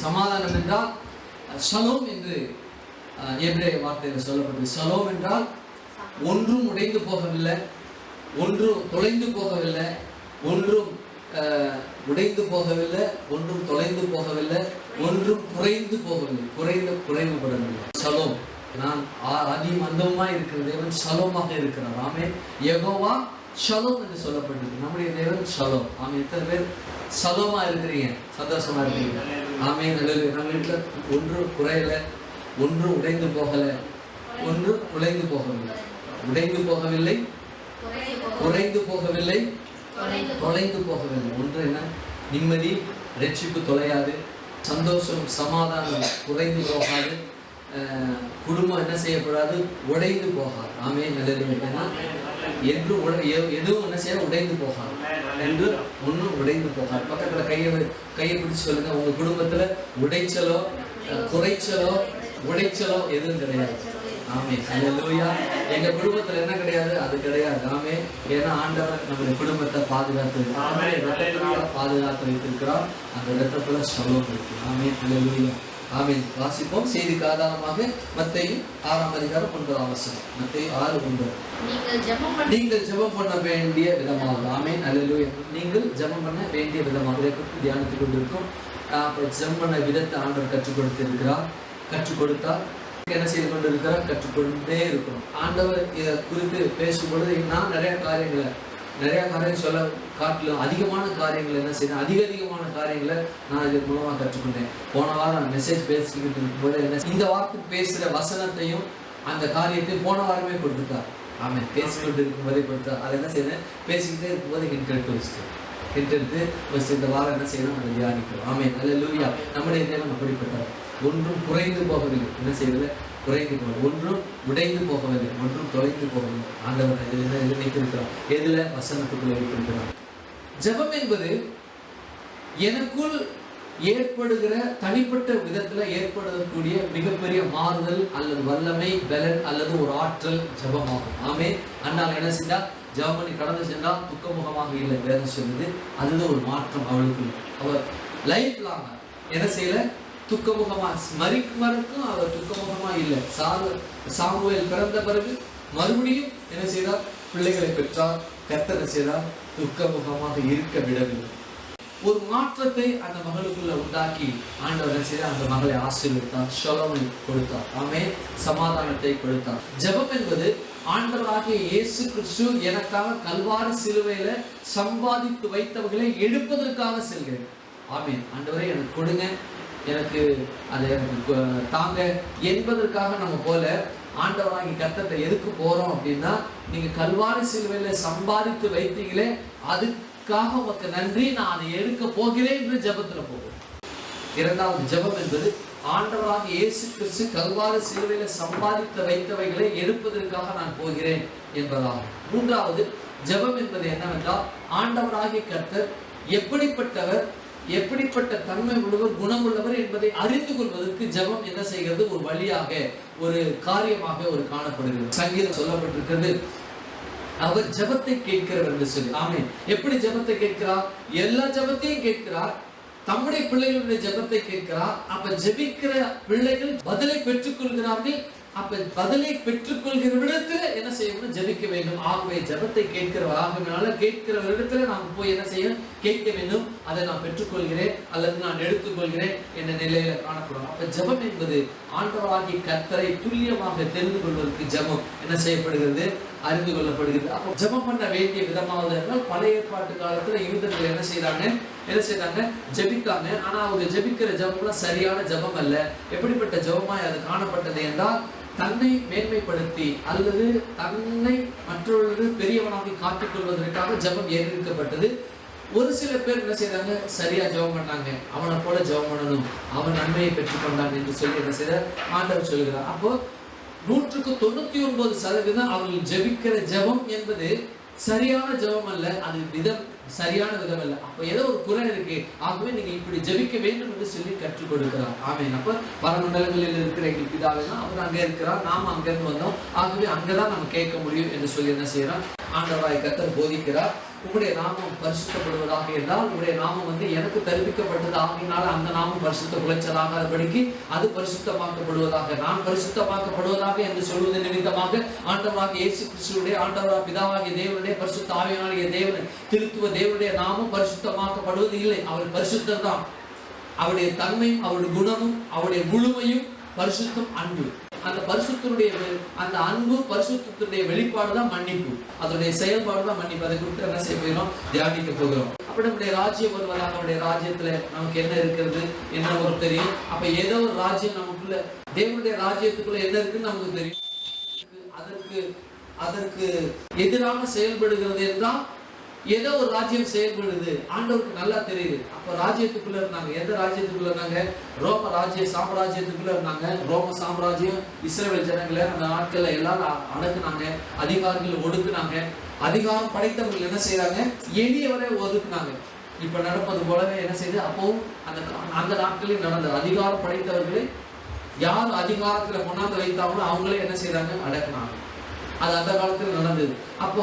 சமாதானம் என்றால் ஷலோம் என்று எபிரேய வார்த்தையில் சொல்லப்பட்டது. ஷலோம் என்றால் ஒன்றும் உடைந்து போகவில்லை, ஒன்றும் தொலைந்து போகவில்லை, ஒன்றும் உடைந்து போகவில்லை, ஒன்றும் தொலைந்து போகவில்லை, ஒன்றும் குறைந்து போகவில்லை, குறைவுபடவில்லை. ஷலோம், நான் அதிகம் அந்தமாய் இருக்கிற தேவன் ஷலோமாக இருக்கிறார். ஆமென். யெகோவா ஷலோம் என்று சொல்லப்பட்டிருக்கு. நம்முடைய தேவன் ஷலோம். ஆமென். எத்தனை பேர் ஷலோமா இருக்கிறீங்க? சந்தோஷமா இருக்கிறீங்க? ஆமென். நம்ம வீட்டில் ஒன்று குறையல, ஒன்று உடைந்து போகல, ஒன்று குலைந்து போகவில்லை, உடைந்து போகவில்லை, குறைந்து போகவில்லை, தொலைந்து போகவில்லை. ஒன்று என்ன? நிம்மதி, ரட்சிப்பு தொலையாது, சந்தோஷம் சமாதானம் குறைந்து போகாது, குடும்பம் என்ன செய்யப்படாது, உடைந்து போகாது. ஆமென். ஏன்னா என்று எதுவும் என்ன செய்ய உடைந்து போகாது என்று ஒன்றும் உடைந்து போகாது. பக்கத்தில் கையை பிடிச்சு சொல்லுங்க, உங்க குடும்பத்துல உடைச்சலோ குறைச்சலோ உடைச்சலோ எதுவும் கிடையாது. ஆமென். அல்லேலூயா. எங்க குடும்பத்துல என்ன கிடையாது, அது கிடையாது. ஆமென். ஏன்னா ஆண்டவர் நம்முடைய குடும்பத்தை பாதுகாத்து பாதுகாத்து வைத்திருக்கிறார். அந்த இடத்துல ஷலோம் இருக்கு. ஆமென். அல்லேலூயா. ஆமென். வாசிப்போம். செய்திக்கு ஆதாரமாக மத்தேயு 6ஆம் அதிகாரம் 9ஆம் வசனம். மத்தேயு 6:9. நீங்கள் ஜெபம் பண்ண வேண்டிய விதமாக. ஆமென். அல்லேலூயா. நீங்கள் ஜெபம் பண்ண வேண்டிய விதமாக தியானித்துக் கொண்டிருக்கோம். ஜெபம் பண்ண விதத்தை ஆண்டவர் கற்றுக் கொடுத்திருக்கிறார். கற்றுக் கொடுத்தால் என்ன செய்து கொண்டு இருக்கிறார், கற்றுக்கொண்டே இருக்கணும். ஆண்டவர் இதை குறித்து பேசும்பொழுது நான் நிறைய காரியங்கள் சொல்ல காட்டிலும் அதிகமான காரியங்கள் என்ன செய்யணும், அதிகமான காரியங்களை நான் இதன் மூலமாக கற்றுக்கொண்டேன். போன வாரம் மெசேஜ் பேசிக்கிட்டு இருக்கும்போது என்ன, இந்த வார்த்தை பேசுகிற வசனத்தையும் அந்த காரியத்தையும் போன வாரமே கொடுத்துட்டார். ஆமாம், பேசிக்கொண்டு இருக்கும்போதே கொடுத்தார். அதை என்ன செய்யணும், பேசிக்கிட்டே இருக்கும்போது ஹிண்ட் எடுத்து இந்த வாரம் என்ன செய்யணும், அதை தியானிக்கிறோம். ஆமென். அல்லேலூயா. நம்முடைய தேவன் அப்படிப்பட்டார். ஒன்றும் குறைந்து போகவில்லை, என்ன செய்யறது, குறைந்து போகவில்லை, ஒன்றும் உடைந்து போகவில்லை, ஒன்றும் தொலைந்து போகவில்லை. ஆண்டவர் இதில் வைத்திருக்கிறார். எதுல? வசனத்துக்குள்ள வைத்திருக்கிறார். ஜெபம் என்பது எனக்குள் ஏற்படுகிற தனிப்பட்ட விதத்துல ஏற்படக்கூடிய மிகப்பெரிய மாறுதல் அல்லது வல்லமை, பலன் அல்லது ஒரு ஆற்றல் ஜெபமாகும். ஆமென். அண்ணால் என்ன செஞ்சா, ஜெபம் பண்ணி கடந்து சென்றா துக்கமுகமாக இல்லை, வேதம் சொல்லுது. அதுதான் ஒரு மாற்றம் அவளுக்குள்ள. அவர் லைஃப் லாங் என்ன செய்யல, துக்கமுகமா மறிக்கும் வரைக்கும் அவர் துக்கமுகமா இல்லை. சாமுவேல் பிறந்த பிறகு மறுபடியும் என்ன செய்தார், பிள்ளைகளை பெற்றார். கர்த்தர் என்ன செய்தார், துக்கமுகமாக இருக்க விடவில்லை. ஒரு மாற்றத்தை அந்த மகளுக்குள்ள உண்டாக்கி ஆண்டவர் என்ன செய்தார், அந்த மகளை ஆசீர்வதித்தார், ஷலோமை கொடுத்தார். ஆமென். சமாதானத்தை கொடுத்தார். ஜெபம் என்பது ஆண்டவராகிய இயேசு கிறிஸ்து எனக்காக கல்வாரி சிலுவையில சம்பாதித்து வைத்தவர்களை எடுப்பதற்காக செல்கிறேன். ஆமென். ஆண்டவரே எனக்கு கொடுங்க, எனக்கு அதை எனக்கு தாங்க என்பதற்காக நம்ம போல ஆண்டவராகி கர்த்தரை எதுக்கு போறோம் அப்படின்னா, நீங்க கல்வாரி சிலுவையில சம்பாதித்து வைத்தீங்களே, அதுக்காக உனக்கு நன்றி, நான் அதை எடுக்க போகிறேன் என்று ஜெபத்துல போகும். இரண்டாவது ஜெபம் என்பது ஆண்டவராக இயேசு கிறிஸ்து கல்வாரி சிலுவையில சம்பாதித்து வைத்தவைகளை எடுப்பதற்காக நான் போகிறேன் என்பதாகும். மூன்றாவது ஜெபம் என்பது என்னவென்றால், ஆண்டவராகிய கர்த்தர் எப்படிப்பட்டவர், எப்படிப்பட்ட தன்மை உள்ளவர், குணமுள்ளவர் என்பதை அறிந்து கொள்வதற்கு ஜெபம் என்ன செய்கிறது, ஒரு வழியாக, ஒரு காரியமாக ஒரு காணப்படுகிறது. சங்கீதம் சொல்லப்பட்டிருக்கிறது, அவர் ஜெபத்தை கேட்கிறவர் என்று சொல்லி. ஆமென். எப்படி ஜெபத்தை கேட்கிறார்? எல்லா ஜெபத்தையும் கேட்கிறார். தம்முடைய பிள்ளைகளுடைய ஜெபத்தை கேட்கிறார். அப்ப ஜெபிக்கிற பிள்ளைகள் பதிலை பெற்றுக் கொள்கிறார்கள். அப்ப பதிலை பெற்றுக்கொள்கிற இடத்துல என்ன செய்யணும், ஜெபிக்க வேண்டும். ஆகவே ஜெபத்தை கேட்கிறவரிடத்துல நாம் போய் என்ன செய்யணும், கேட்க வேண்டும். அதை நான் பெற்றுக்கொள்கிறேன் அல்லது நான் எடுத்துக்கொள்கிறேன் என்ற நிலையில காணப்படும். அப்ப ஜெபம் என்பது ஆண்டவராகிய கர்த்தரை துல்லியமாக தெரிந்து கொள்வதற்கு ஜெபம் என்ன செய்யப்படுகிறது, அறிந்து கொள்ளப்படுகிறது. அப்போ ஜெபம் பண்ண வேண்டிய விதமாவது என்றால், பழைய ஏற்பாட்டு காலத்துல யூதர்கள் என்ன செய்தாங்க, ஜெபித்தாங்க. ஆனா அவங்க ஜெபிக்கிற ஜெபம்லாம் சரியான ஜெபம் அல்ல. எப்படிப்பட்ட ஜெபமாய் அது காணப்பட்டது என்றால், தன்னை மேன்மைப்படுத்தி அல்லது தன்னை மற்றவர்கள் பெரியவனாக காட்டிக் கொள்வதற்காக ஜெபம் ஏற்படுத்தப்பட்டது. ஒரு சில பேர் என்ன செய்தாங்க, சரியா ஜெபம் பண்ணாங்க, அவனை போல ஜெபம் பண்ணணும், அவன் நன்மையை பெற்றுக்கொண்டான் என்று சொல்லி என்ன செய்த ஆண்டவர் சொல்கிறார். அப்போ 99% அவர்கள் ஜெபிக்கிற ஜெபம் என்பது சரியான ஜெபம் அல்ல, அது சரியான விதம் அல்ல. அப்ப ஏதோ ஒரு குறை இருக்கு, ஆகவே நீங்க இப்படி ஜெபிக்க வேண்டும் என்று சொல்லி கற்றுக் கொடுக்கிறார். ஆமென். அப்ப பரமண்டலங்களில் இருக்கிற எங்கள் பிதாவெல்லாம் அவர் அங்கே இருக்கிறார், நாம அங்கிருந்து வந்தோம், ஆகவே அங்கதான் நம்ம கேட்க முடியும் என்று சொல்லி என்ன செய்யறோம், ஆண்டவராய் கர்த்தர் போதிக்கிறார். உங்களுடைய நாமம் பரிசுத்தப்படுவதாக என்றால், உங்களுடைய நாமம் எனக்கு தரிப்பிக்கப்பட்டது ஆகினால அந்த நாமம் பரிசுத்த குலைச்சலாகாதபடிக்கு அது பரிசுத்தமாக்கப்படுவதாக, நான் பரிசுத்தமாக்கப்படுவதாக என்று சொல்வது நிமித்தமாக ஆண்டவராகிய இயேசு கிறிஸ்துவுடைய, ஆண்டவராகிய பிதாவாகிய தேவனுடைய, பரிசுத்த ஆவியானவராகிய தேவன், திருத்துவ தேவனுடைய நாமம் பரிசுத்தமாக்கப்படுவது இல்லை. அவர் பரிசுத்தர் தான். அவருடைய தன்மையும் அவருடைய குணமும் அவருடைய முழுமையும் பரிசுத்தம், அன்பு. அந்த பரிசுத்தனுடைய அந்த அன்பு பரிசுத்தத்துடைய வெளிப்பாடு தான் மன்னிப்பு, அதனுடைய செயல்பாடு தான் மன்னிப்பு. அதை குறித்து என்ன செய்ய போகிறோம், தியானிக்க போகிறோம். அப்ப நம்முடைய ராஜ்யம் வருவதாக, அவருடைய ராஜ்யத்துல நமக்கு என்ன இருக்கிறது என்ன ஒரு தெரியும். அப்ப ஏதோ ஒரு ராஜ்யம் நமக்குள்ள, தேவனுடைய ராஜ்யத்துக்குள்ள என்ன இருக்குன்னு நமக்கு தெரியும். அதற்கு எதிராக செயல்படுகிறது என்றால் ஏதோ ஒரு ராஜ்யம் செயல்படுது, ஆண்டவருக்கு நல்லா தெரியுது. அப்ப ராஜ்யத்துக்குள்ள இருந்தாங்க. எந்த ராஜ்யத்துக்குள்ள இருந்தாங்க? ரோம ராஜ்ய சாம்ராஜ்யத்துக்குள்ள இருந்தாங்க. ரோம சாம்ராஜ்யம் இஸ்ரவேல் ஜனங்களை அந்த நாட்கள்ல எல்லாரும் அடக்குனாங்க, அதிகாரிகள் ஒடுக்குனாங்க. அதிகாரம் படைத்தவர்கள் என்ன செய்யறாங்க, எளியவரை ஒதுக்குனாங்க. இப்ப நடப்பது போலவே என்ன செய்யுது, அப்பவும் அந்த நாட்களில் நடந்த அதிகாரம் படைத்தவர்களை யார் அதிகாரத்துல கொண்டாந்து வைத்தாங்களோ அவங்களே என்ன செய்யறாங்க, அடக்குனாங்க. அது அந்த காலத்தில் நடந்தது. அப்போ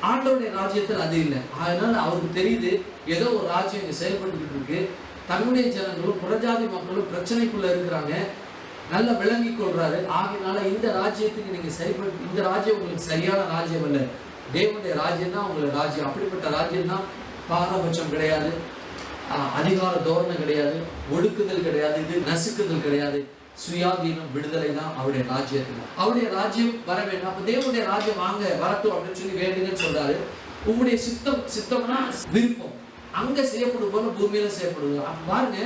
ஆண்டவருடைய ராஜ்யத்தில் அது இல்லை. அதனால அவருக்கு தெரியுது ஏதோ ஒரு ராஜ்யம் இங்க செயல்பட்டு இருக்கு, தன்னுடைய ஜனங்களும் புறஜாதி மக்களும் பிரச்சனைக்குள்ள இருக்கிறாங்க, நல்லா விளங்கி கொள்றாரு. ஆகினால இந்த ராஜ்யத்துக்கு நீங்க சரிபட்டு, இந்த ராஜ்யம் உங்களுக்கு சரியான ராஜ்யம் இல்லை, தேவனுடைய ராஜ்யம் தான் உங்களுக்கு ராஜ்யம். அப்படிப்பட்ட ராஜ்யம் தான் பாரபட்சம் கிடையாது, அதிகார தோரணை கிடையாது, ஒடுக்குதல் கிடையாது, இது நசுக்குதல் கிடையாது, சுயாதீனம், விடுதலை தான் அவருடைய ராஜ்யத்துல. அவருடைய ராஜ்யம் வர வேண்டும். அப்ப தேவனுடைய ராஜ்யம் வாங்க வரட்டும் அப்படின்னு சொல்லி வேண்டுங்கன்னு சொல்றாரு. உங்களுடைய சித்தம்னா விருப்பம் அங்க செய்யப்படும் போல பூமியில செய்யப்படுது. அப்ப பாருங்க,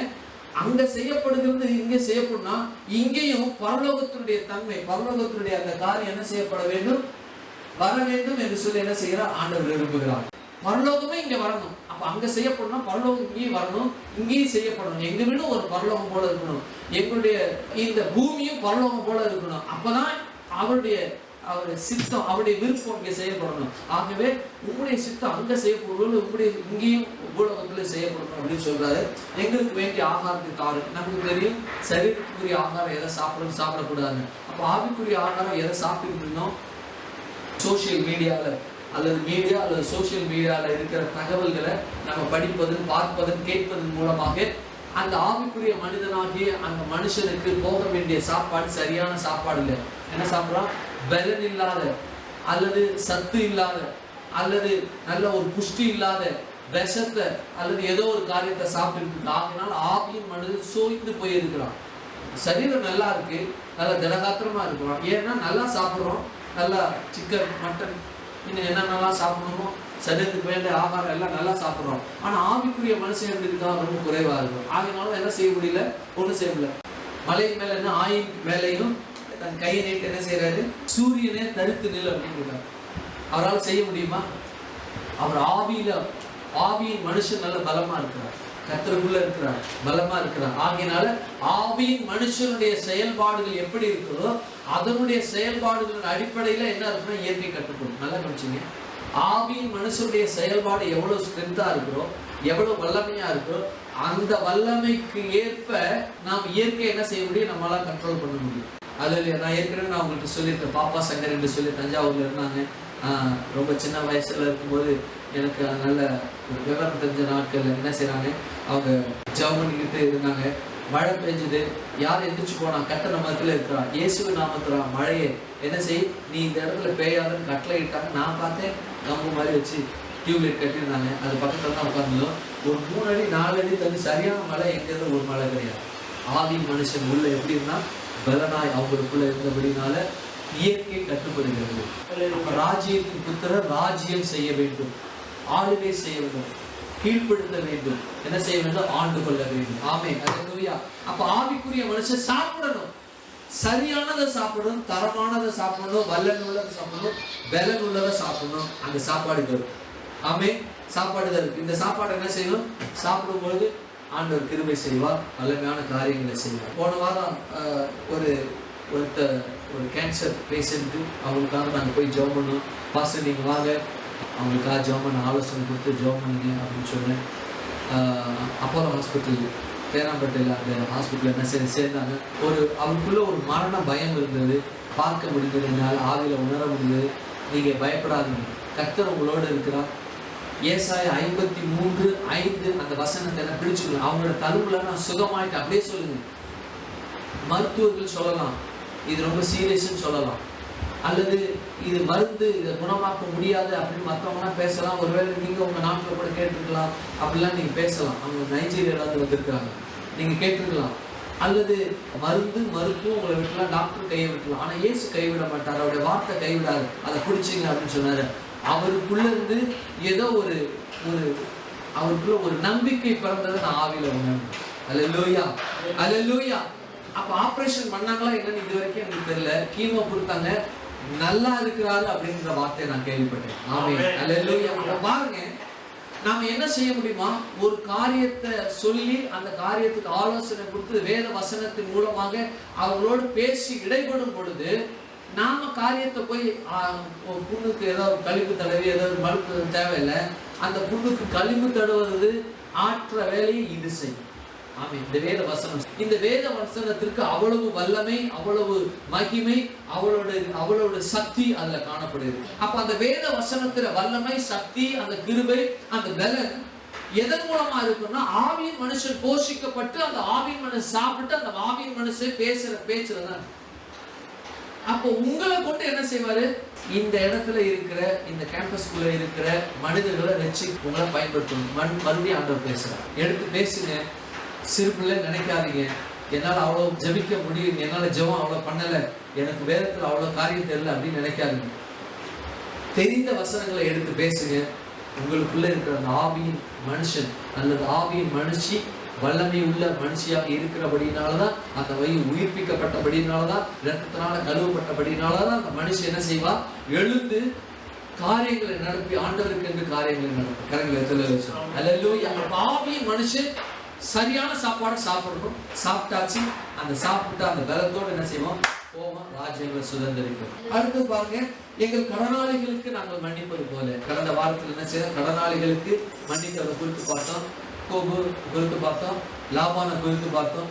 அங்க செய்யப்படுகிறது இங்க செய்யப்படும்னா, இங்கேயும் பரலோகத்தினுடைய தன்மை, பரலோகத்தினுடைய அந்த காரியம் என்ன செய்யப்பட வேண்டும், வர வேண்டும் என்று சொல்லி என்ன செய்யறார், ஆண்டவர் விரும்புகிறார். பரலோகமே இங்க வரணும். அப்ப அங்க செய்யப்படணும், பரலோகம் இங்கேயும் வரணும், இங்கேயும் செய்யப்படணும். எங்க வீடும் ஒரு பரலோகம் போல இருக்கணும், எங்களுடைய இந்த பூமியும் பரலோகம் போல இருக்கணும். அப்பதான் அவருடைய சித்தம், அவருடைய விருப்பம் இங்க செய்யப்படணும். ஆகவே உங்களுடைய சித்தம் அங்க செய்யப்படுவது உங்களுடைய இங்கேயும் பூலோகத்துல செய்யப்படணும் அப்படின்னு சொல்றாரு. எங்களுக்கு வேண்டிய ஆகாரத்தை தாரு. நமக்கு தெரியும் சரீரத்துக்குரிய ஆகாரம் எதை சாப்பிடணும் சாப்பிடக்கூடாது. அப்ப ஆவிக்குரிய ஆகாரம் எதை சாப்பிட்டு இருந்தோம், சோசியல் மீடியால அல்லது மீடியா அல்லது சோசியல் மீடியாவில் இருக்கிற தகவல்களை நம்ம படிப்பதன், பார்ப்பதன், கேட்பதன் மூலமாக அந்த ஆவிக்குரிய மனிதனாகிய அந்த மனுஷனுக்கு போக வேண்டிய சாப்பாடு சரியான சாப்பாடு இல்லை. என்ன சாப்பிட்றான், பலன் இல்லாத அல்லது சத்து இல்லாத அல்லது நல்ல ஒரு புஷ்டி இல்லாத விஷத்தை அல்லது ஏதோ ஒரு காரியத்தை சாப்பிட்டு. ஆகினால் ஆவியின் மனிதன் சோய்ந்து போயிருக்கிறான். சரீரம் நல்லா இருக்கு, நல்லா திடகாத்திரமா இருக்கிறோம். ஏன்னா நல்லா சாப்பிட்றோம், நல்லா சிக்கன், மட்டன், இன்னும் என்னென்னலாம் சாப்பிடணுமோ சரீரத்துக்கு வேண்டிய ஆகாரம் எல்லாம் நல்லா சாப்பிட்றோம். ஆனால் ஆவிக்குரிய மனுஷன் எப்படிக்காக ரொம்ப குறைவாக இருக்கும். ஆகினாலும் என்ன செய்ய முடியல, ஒன்றும் செய்ய முடியல. மலையின் மேல என்ன, ஆயின் மேலையும் தன் கையை நீட்டு என்ன செய்யறாரு, சூரியனே தடுத்து நில் அப்படிங்கிறார். அவரால் செய்ய முடியுமா? அவர் ஆவியின் மனுஷன் நல்ல பலமா இருக்கிறார், கர்த்தருக்குள்ள இருக்கிறார், பலமா இருக்கிறார். ஆகையினால ஆவியின் மனுஷனுடைய செயல்பாடுகள் எப்படி இருக்கிறதோ அதனுடைய செயல்பாடுகளின் அடிப்படையில என்ன இருக்குன்னா இயற்கை கட்டுப்படும். நல்லா கவனிச்சுங்க. ஆவியின் மனுஷனுடைய செயல்பாடு எவ்வளவு ஸ்ட்ரென்த்தா இருக்கிறோ, எவ்வளவு வல்லமையா இருக்கிறோ, அந்த வல்லமைக்கு ஏற்ப நாம் இயற்கை என்ன செய்ய முடியும், நம்மளால கண்ட்ரோல் பண்ண முடியும். அதுல நான் ஏற்கனவே நான் உங்கள்கிட்ட சொல்லியிருக்கேன், பாப்பா சங்கர் என்று சொல்லி தஞ்சாவூர்ல இருந்தாங்க. ரொம்ப சின்ன வயசுல இருக்கும்போது எனக்கு நல்ல விவரம் தெரிஞ்ச நாட்கள்ல என்ன செய்யறாங்க, அவங்க ஜெபம் பண்ணிக்கிட்டு இருந்தாங்க. மழை பெஞ்சுது, யார் எந்திரிச்சு போனா, கட்டண மரத்துல இருக்கிறான், இயேசு நாமத்துல மழையை என்ன செய், நீ இந்த இடத்துல பெய்யாதுன்னு கட்டளை இட்டாங்க. நான் பார்த்தேன், கம்பு மாதிரி வச்சு டியூப்லைட் கட்டியிருந்தாங்க. அது பக்கத்துல தான் உட்காந்துடும். ஒரு 3 அடி 4 அடி தள்ளி சரியான மழை எங்கேருந்து ஒரு மழை கிடையாது. ஆதி மனுஷன் உள்ள எப்படி இருந்தா பலனாய் அவங்களுக்குள்ள இருந்தபடினால இயற்கை கட்டுப்படுகிறது. ராஜ்யத்தின் புத்திரர் ராஜ்யம் செய்ய வேண்டும், ஆளுகை செய்ய வேண்டும், கீழ்ப்படுத்த வேண்டும், என்ன செய்ய வேண்டும், ஆண்டு கொள்ள வேண்டும். ஆமென், அல்லேலூயா. அப்ப ஆவிக்குரிய மனுஷன் சாப்பிடணும், சரியானதை சாப்பிடணும், தரமானதை சாப்பிடணும், வல்லன் உள்ளதை சாப்பிடணும், பலன் உள்ளதை சாப்பிடணும். அந்த சாப்பாடு வரும். ஆமென், சாப்பாடு தான் இருக்கு. இந்த சாப்பாடு என்ன செய்யணும், சாப்பிடும்பொழுது ஆண்டவர் கிருபை செய்வார், வல்லமையான காரியங்களை செய்வார். போன வாரம் ஒரு கேன்சர் பேஷண்ட்டு, அவங்களுக்காக நாங்கள் போய் ஜெபம் பண்ணோம். பாஸ்டர் நீங்கள் வாங்க, அவங்களுக்காக ஜெபம் பண்ண ஆலோசனை கொடுத்து ஜெபம் பண்ணுங்க அப்படின்னு சொன்னேன். அப்போலோ ஹாஸ்பிட்டல் பேராம்பேட்டையில் அந்த ஹாஸ்பிட்டலில் என்ன சேர்ந்தாங்க. அவருக்குள்ள ஒரு மரண பயம் இருந்தது, பார்க்க முடிந்தது, என்னால் ஆவியில் உணர முடிந்தது. நீங்கள் பயப்படாதீங்க, கர்த்தர் உங்களோடு இருக்கிறார், ஏசாயா 53:5 அந்த வசனத்தை எல்லாம் பிடிச்சுக்கணும். அவங்களோட தழும்புல நான் சுகமாயிட்டு அப்படியே சொல்லுங்க. மருத்துவர்கள் சொல்லலாம் இது ரொம்ப சீரியஸ்ன்னு சொல்லலாம், அல்லது இது மருந்து இதை குணமாக்க முடியாது அப்படின்னு மற்றவங்கலாம் பேசலாம். ஒருவேளை நீங்க உங்க நாட்டில் கூட கேட்டிருக்கலாம், அப்படிலாம் நீங்க பேசலாம். அவங்க நைஜீரியாவிலிருந்து வந்திருக்காங்க, நீங்க கேட்டிருக்கலாம். அல்லது மருத்துவம் உங்களை விட்டுலாம், டாக்டர் கையை விட்டுலாம். ஆனா இயேசு கைவிட மாட்டார், அவருடைய வார்த்தை கைவிடாது. அதை பிடிச்சிங்க அப்படின்னு சொன்னாரு. அவருக்குள்ள இருந்து ஏதோ ஒரு அவருக்குள்ள ஒரு நம்பிக்கை பிறந்ததை நான் ஆவியில உணர்ந்தேன். அல்லேலூயா, அல்லேலூயா. அப்ப ஆபரேஷன் பண்ணாங்களா என்னன்னு இது வரைக்கும் எனக்கு தெரியல. கீமோ கொடுத்தாங்க, நல்லா இருக்கிறாரு அப்படின்ற வார்த்தையை நான் கேள்விப்பட்டேன். ஆமென், அல்லேலூயா. பாருங்க, நாம என்ன செய்ய முடியுமா? ஒரு காரியத்தை சொல்லி அந்த காரியத்துக்கு ஆலோசனை கொடுத்து வேத வசனத்தின் மூலமாக அவங்களோடு பேசி இடைபடும் பொழுது நாம காரியத்தை போய் புண்ணுக்கு ஏதாவது கழிவு தடவி ஏதாவது மருத்துவம் தேவையில்லை. அந்த புண்ணுக்கு கழிவு தடவுறது ஆற்ற வேலையை இது செய்யும். ஆமென். இந்த வேத வசனத்திற்கு அவ்வளவு வல்லமை, அவ்வளவு மகிமை, அவளோட சக்தி அதுல காணப்படுது. அப்ப அந்த வேத வசனத்துல வல்லமை, சக்தி, அந்த கிருபை, அந்த பலன் எதன் மூலமா இருக்குன்னா ஆவியின் மனுஷன் போஷிக்கப்பட்டு அந்த ஆவியின் மனுஷன் சாப்பிட்டு அந்த ஆவியின் மனுஷன் பேசுற பேச்சுலதான். அப்போ உங்களை கொண்டு என்ன செய்வாரு? இந்த இடத்துல இருக்கிற இந்த கேம்பஸ்குள்ள இருக்கிற மனிதர்களை வச்சு உங்களை பயன்படுத்தணும். மறுபடியும் ஆண்டவர் பேசுறார். எடுத்து பேசுங்க. சிறு பிள்ளை நினைக்காதீங்க, என்னால் அவ்வளோ ஜபிக்க முடியும், என்னால் ஜெபம் அவ்வளோ பண்ணலை, எனக்கு வேதத்தில் அவ்வளோ காரியம் தெரியல அப்படின்னு நினைக்காதீங்க. தெரிந்த வசனங்களை எடுத்து பேசுங்க. உங்களுக்குள்ள இருக்கிற அந்த ஆவியின் மனுஷன் அல்லது ஆவியின் மனுஷி வல்லமை உள்ள மனுஷியாக இருக்கிறபடினாலதான், அந்த வயு உயிர்ப்பிக்கப்பட்டபடினாலதான், இரத்தத்தினால கழுவப்பட்டபடினாலதான் அந்த மனுஷன் என்ன செய்வா? எழுந்து காரியங்களை நடப்பி ஆண்டவருக்கு என்று காரியங்களை நடக்கும். கரங்களை ஆவியின் மனுஷன் சரியான சாப்பாடு சாப்பிடணும். சாப்பிட்டாச்சு, அந்த சாப்பிட்டு அந்த பலத்தோடு என்ன செய்வோம்? போவோம், ராஜ்யங்களை சுதந்திரிக்கும். அடுத்து பாருங்க, எங்கள் கடனாளிகளுக்கு நாங்கள் மன்னிப்பது போல. கடந்த வாரத்தில் என்ன செய்யணும்? கடனாளிகளுக்கு மன்னிக்கிறத குறித்து பார்த்தோம், கோபு குறித்து பார்த்தோம், லாபானை குறித்து பார்த்தோம்,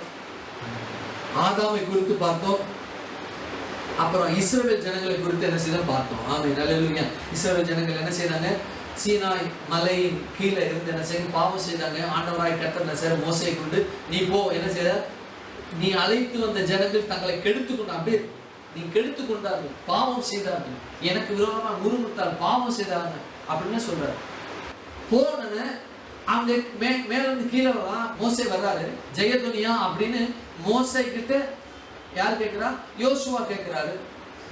ஆதாமை குறித்து பார்த்தோம். அப்புறம் இஸ்ரவேல் ஜனங்களை குறித்து என்ன செய்யணும் பார்த்தோம். ஆமென், அல்லேலூயா. இஸ்ரவேல் ஜனங்கள் என்ன செய்தாங்க? சீனாய் மலையின் கீழே இருந்து என்ன செய்ய பாவம் செய்தாங்க. ஆண்டவராய் கர்த்தர் என்ன செய்ய? மோசேயை கொண்டு நீ போ, என்ன செய்ய? நீ அழைத்து வந்த ஜனங்கள் தங்களை கெடுத்துக்கொண்டு, அப்படியே நீ கெடுத்து கொண்டார்கள், பாவம் செய்தார்கள், எனக்கு விரோதமா முறுமுறுத்தால் பாவம் செய்தாங்க அப்படின்னு சொல்றாரு. போன அவங்க மேல இருந்து கீழே வர்றான், மோசே வர்றாரு, ஜெயதுனியா அப்படின்னு மோசே கிட்ட யார் கேட்கிறா? யோசுவா கேட்கிறாரு.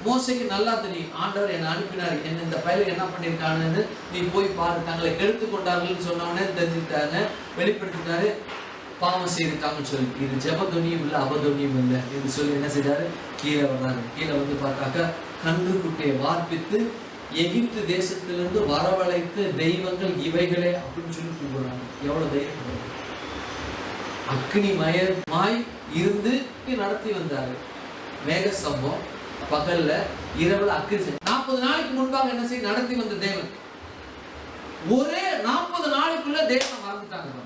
மோசைக்கு நல்லா தெரியும், ஆண்டவர் என்னை அனுப்பினார், என்ன இந்த பயில என்ன பண்ணியிருக்காங்கன்னு நீ போய் பாரு. தங்களை கெடுத்து கொண்டார்கள் சொன்னவனே தெரிஞ்சுக்கிட்டாங்க, வெளிப்படுத்திட்டாரு, பாவம் செய்திருக்காங்கன்னு சொல்லி. இது ஜெபதுனியும் இல்லை, அவதுனியும் இல்லை என்று சொல்லி என்ன செய்தாரு? கீழே வர்றாரு. கீழே வந்து பார்த்தாக்கா கன்று குட்டியை வார்ப்பித்து எகிப்து தேசத்திலிருந்து வரவழைத்து தெய்வங்கள் இவைகளே அப்படின்னு சொல்லி கூப்பிடுறாங்க. எவ்வளவு தெய்வம்! அக்னி மயமாய் இருந்து நடத்தி வந்தாரு. மேக சம்பவம் பகல்ல, இரவுல அக்கினி. 40 நாளைக்கு முன்பாக என்ன செய்ய நடத்தி வந்த தேவன் ஒரே 40 நாளைக்குள்ள தேவனை மறந்துட்டாங்க.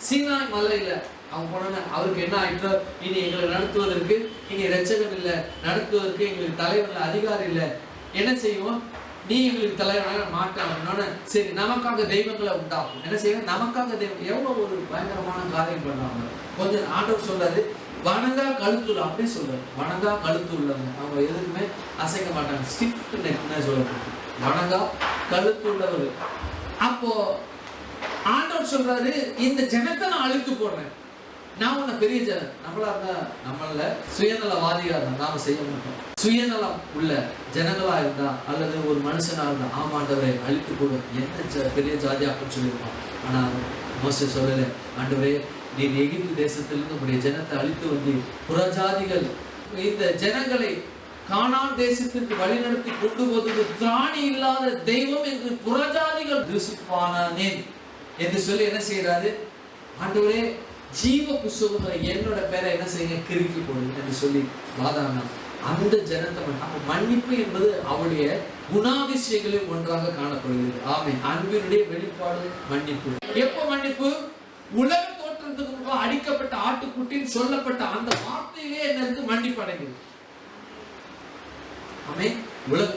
சீனாய் மலையில அவங்க போன அவருக்கு என்ன ஆயிட்டோ, இனி எங்களை நடத்துவதற்கு இனி ரட்சகன் இல்லை, நடத்துவதற்கு எங்களுக்கு தலைவர் இல்லை, அதிகாரி இல்லை, என்ன செய்வோம்? நீ எங்களுக்கு தலைவனாக மாட்டான் அப்படின்னா சரி, நமக்காக தெய்வங்களை உண்டாகும். என்ன செய்வோம்? நமக்காக தெய்வம். எவ்வளவு ஒரு பயங்கரமான காரியம் பண்ணாங்க. கொஞ்சம் ஆண்டவர் சொல்றாரு, வணங்கா கழுத்துள்ள, அப்படியே சொல்றாரு, வணங்கா கழுத்து உள்ளவங்க அவங்க எதுக்குமே அசைக்க மாட்டாங்க. ஸ்டிஃப்ட் நெக்னு சொல்றாங்க, வணங்கா கழுத்து உள்ளவர். அப்போ ஆண்டவர் சொல்றாரு, இந்த ஜனத்தை நான் அழித்து போடுறேன். நான் உன்னை பெரிய ஜனம். நம்மளா இருந்தா, நம்மள சுயநலவாதியா இருந்தா நாம செய்ய மாட்டோம். சுயநலம் உள்ள ஜனங்களா இருந்தா அல்லது ஒரு மனுஷனா இருந்தா, ஆமாண்டவரை அழித்து போடு, என்ன பெரிய ஜாதி அப்படின்னு சொல்லியிருப்பான். ஆனா மோசே சொல்லல, ஆண்டவரே நீர் எகிப்து தேசத்திலிருந்து உங்களுடைய ஜனத்தை அழித்து வந்து புறஜாதிகள் இந்த ஜனங்களை கானான் தேசத்திற்கு வழிநடத்தி கொண்டு போவது திராணி இல்லாத தெய்வம் என்று புறஜாதிகள் தூசிப்பானேன் என்று சொல்லி என்ன செய்யறாரு? ஆண்டவரே ஜீவ புஸ்தகங்களை என்னோட பேரை என்ன செய்ய கிறுக்கி போடுங்க என்று சொல்லி வாதாடினா அந்த ஜனத்தை. அப்ப மன்னிப்பு என்பது அவருடைய குணாதிசயங்களில் ஒன்றாக காணப்படுகிறது. ஆமென். அன்பினுடைய வெளிப்பாடு மன்னிப்பு. எப்ப மன்னிப்பு? உலக தோற்றத்துக்கு முன்பாக அடிக்கப்பட்ட ஆட்டுக்குட்டின்னு சொல்லப்பட்ட அந்த வார்த்தையிலே என்ன இருக்கு? மன்னிப்பு அடைகிறது. ஆமென். உலக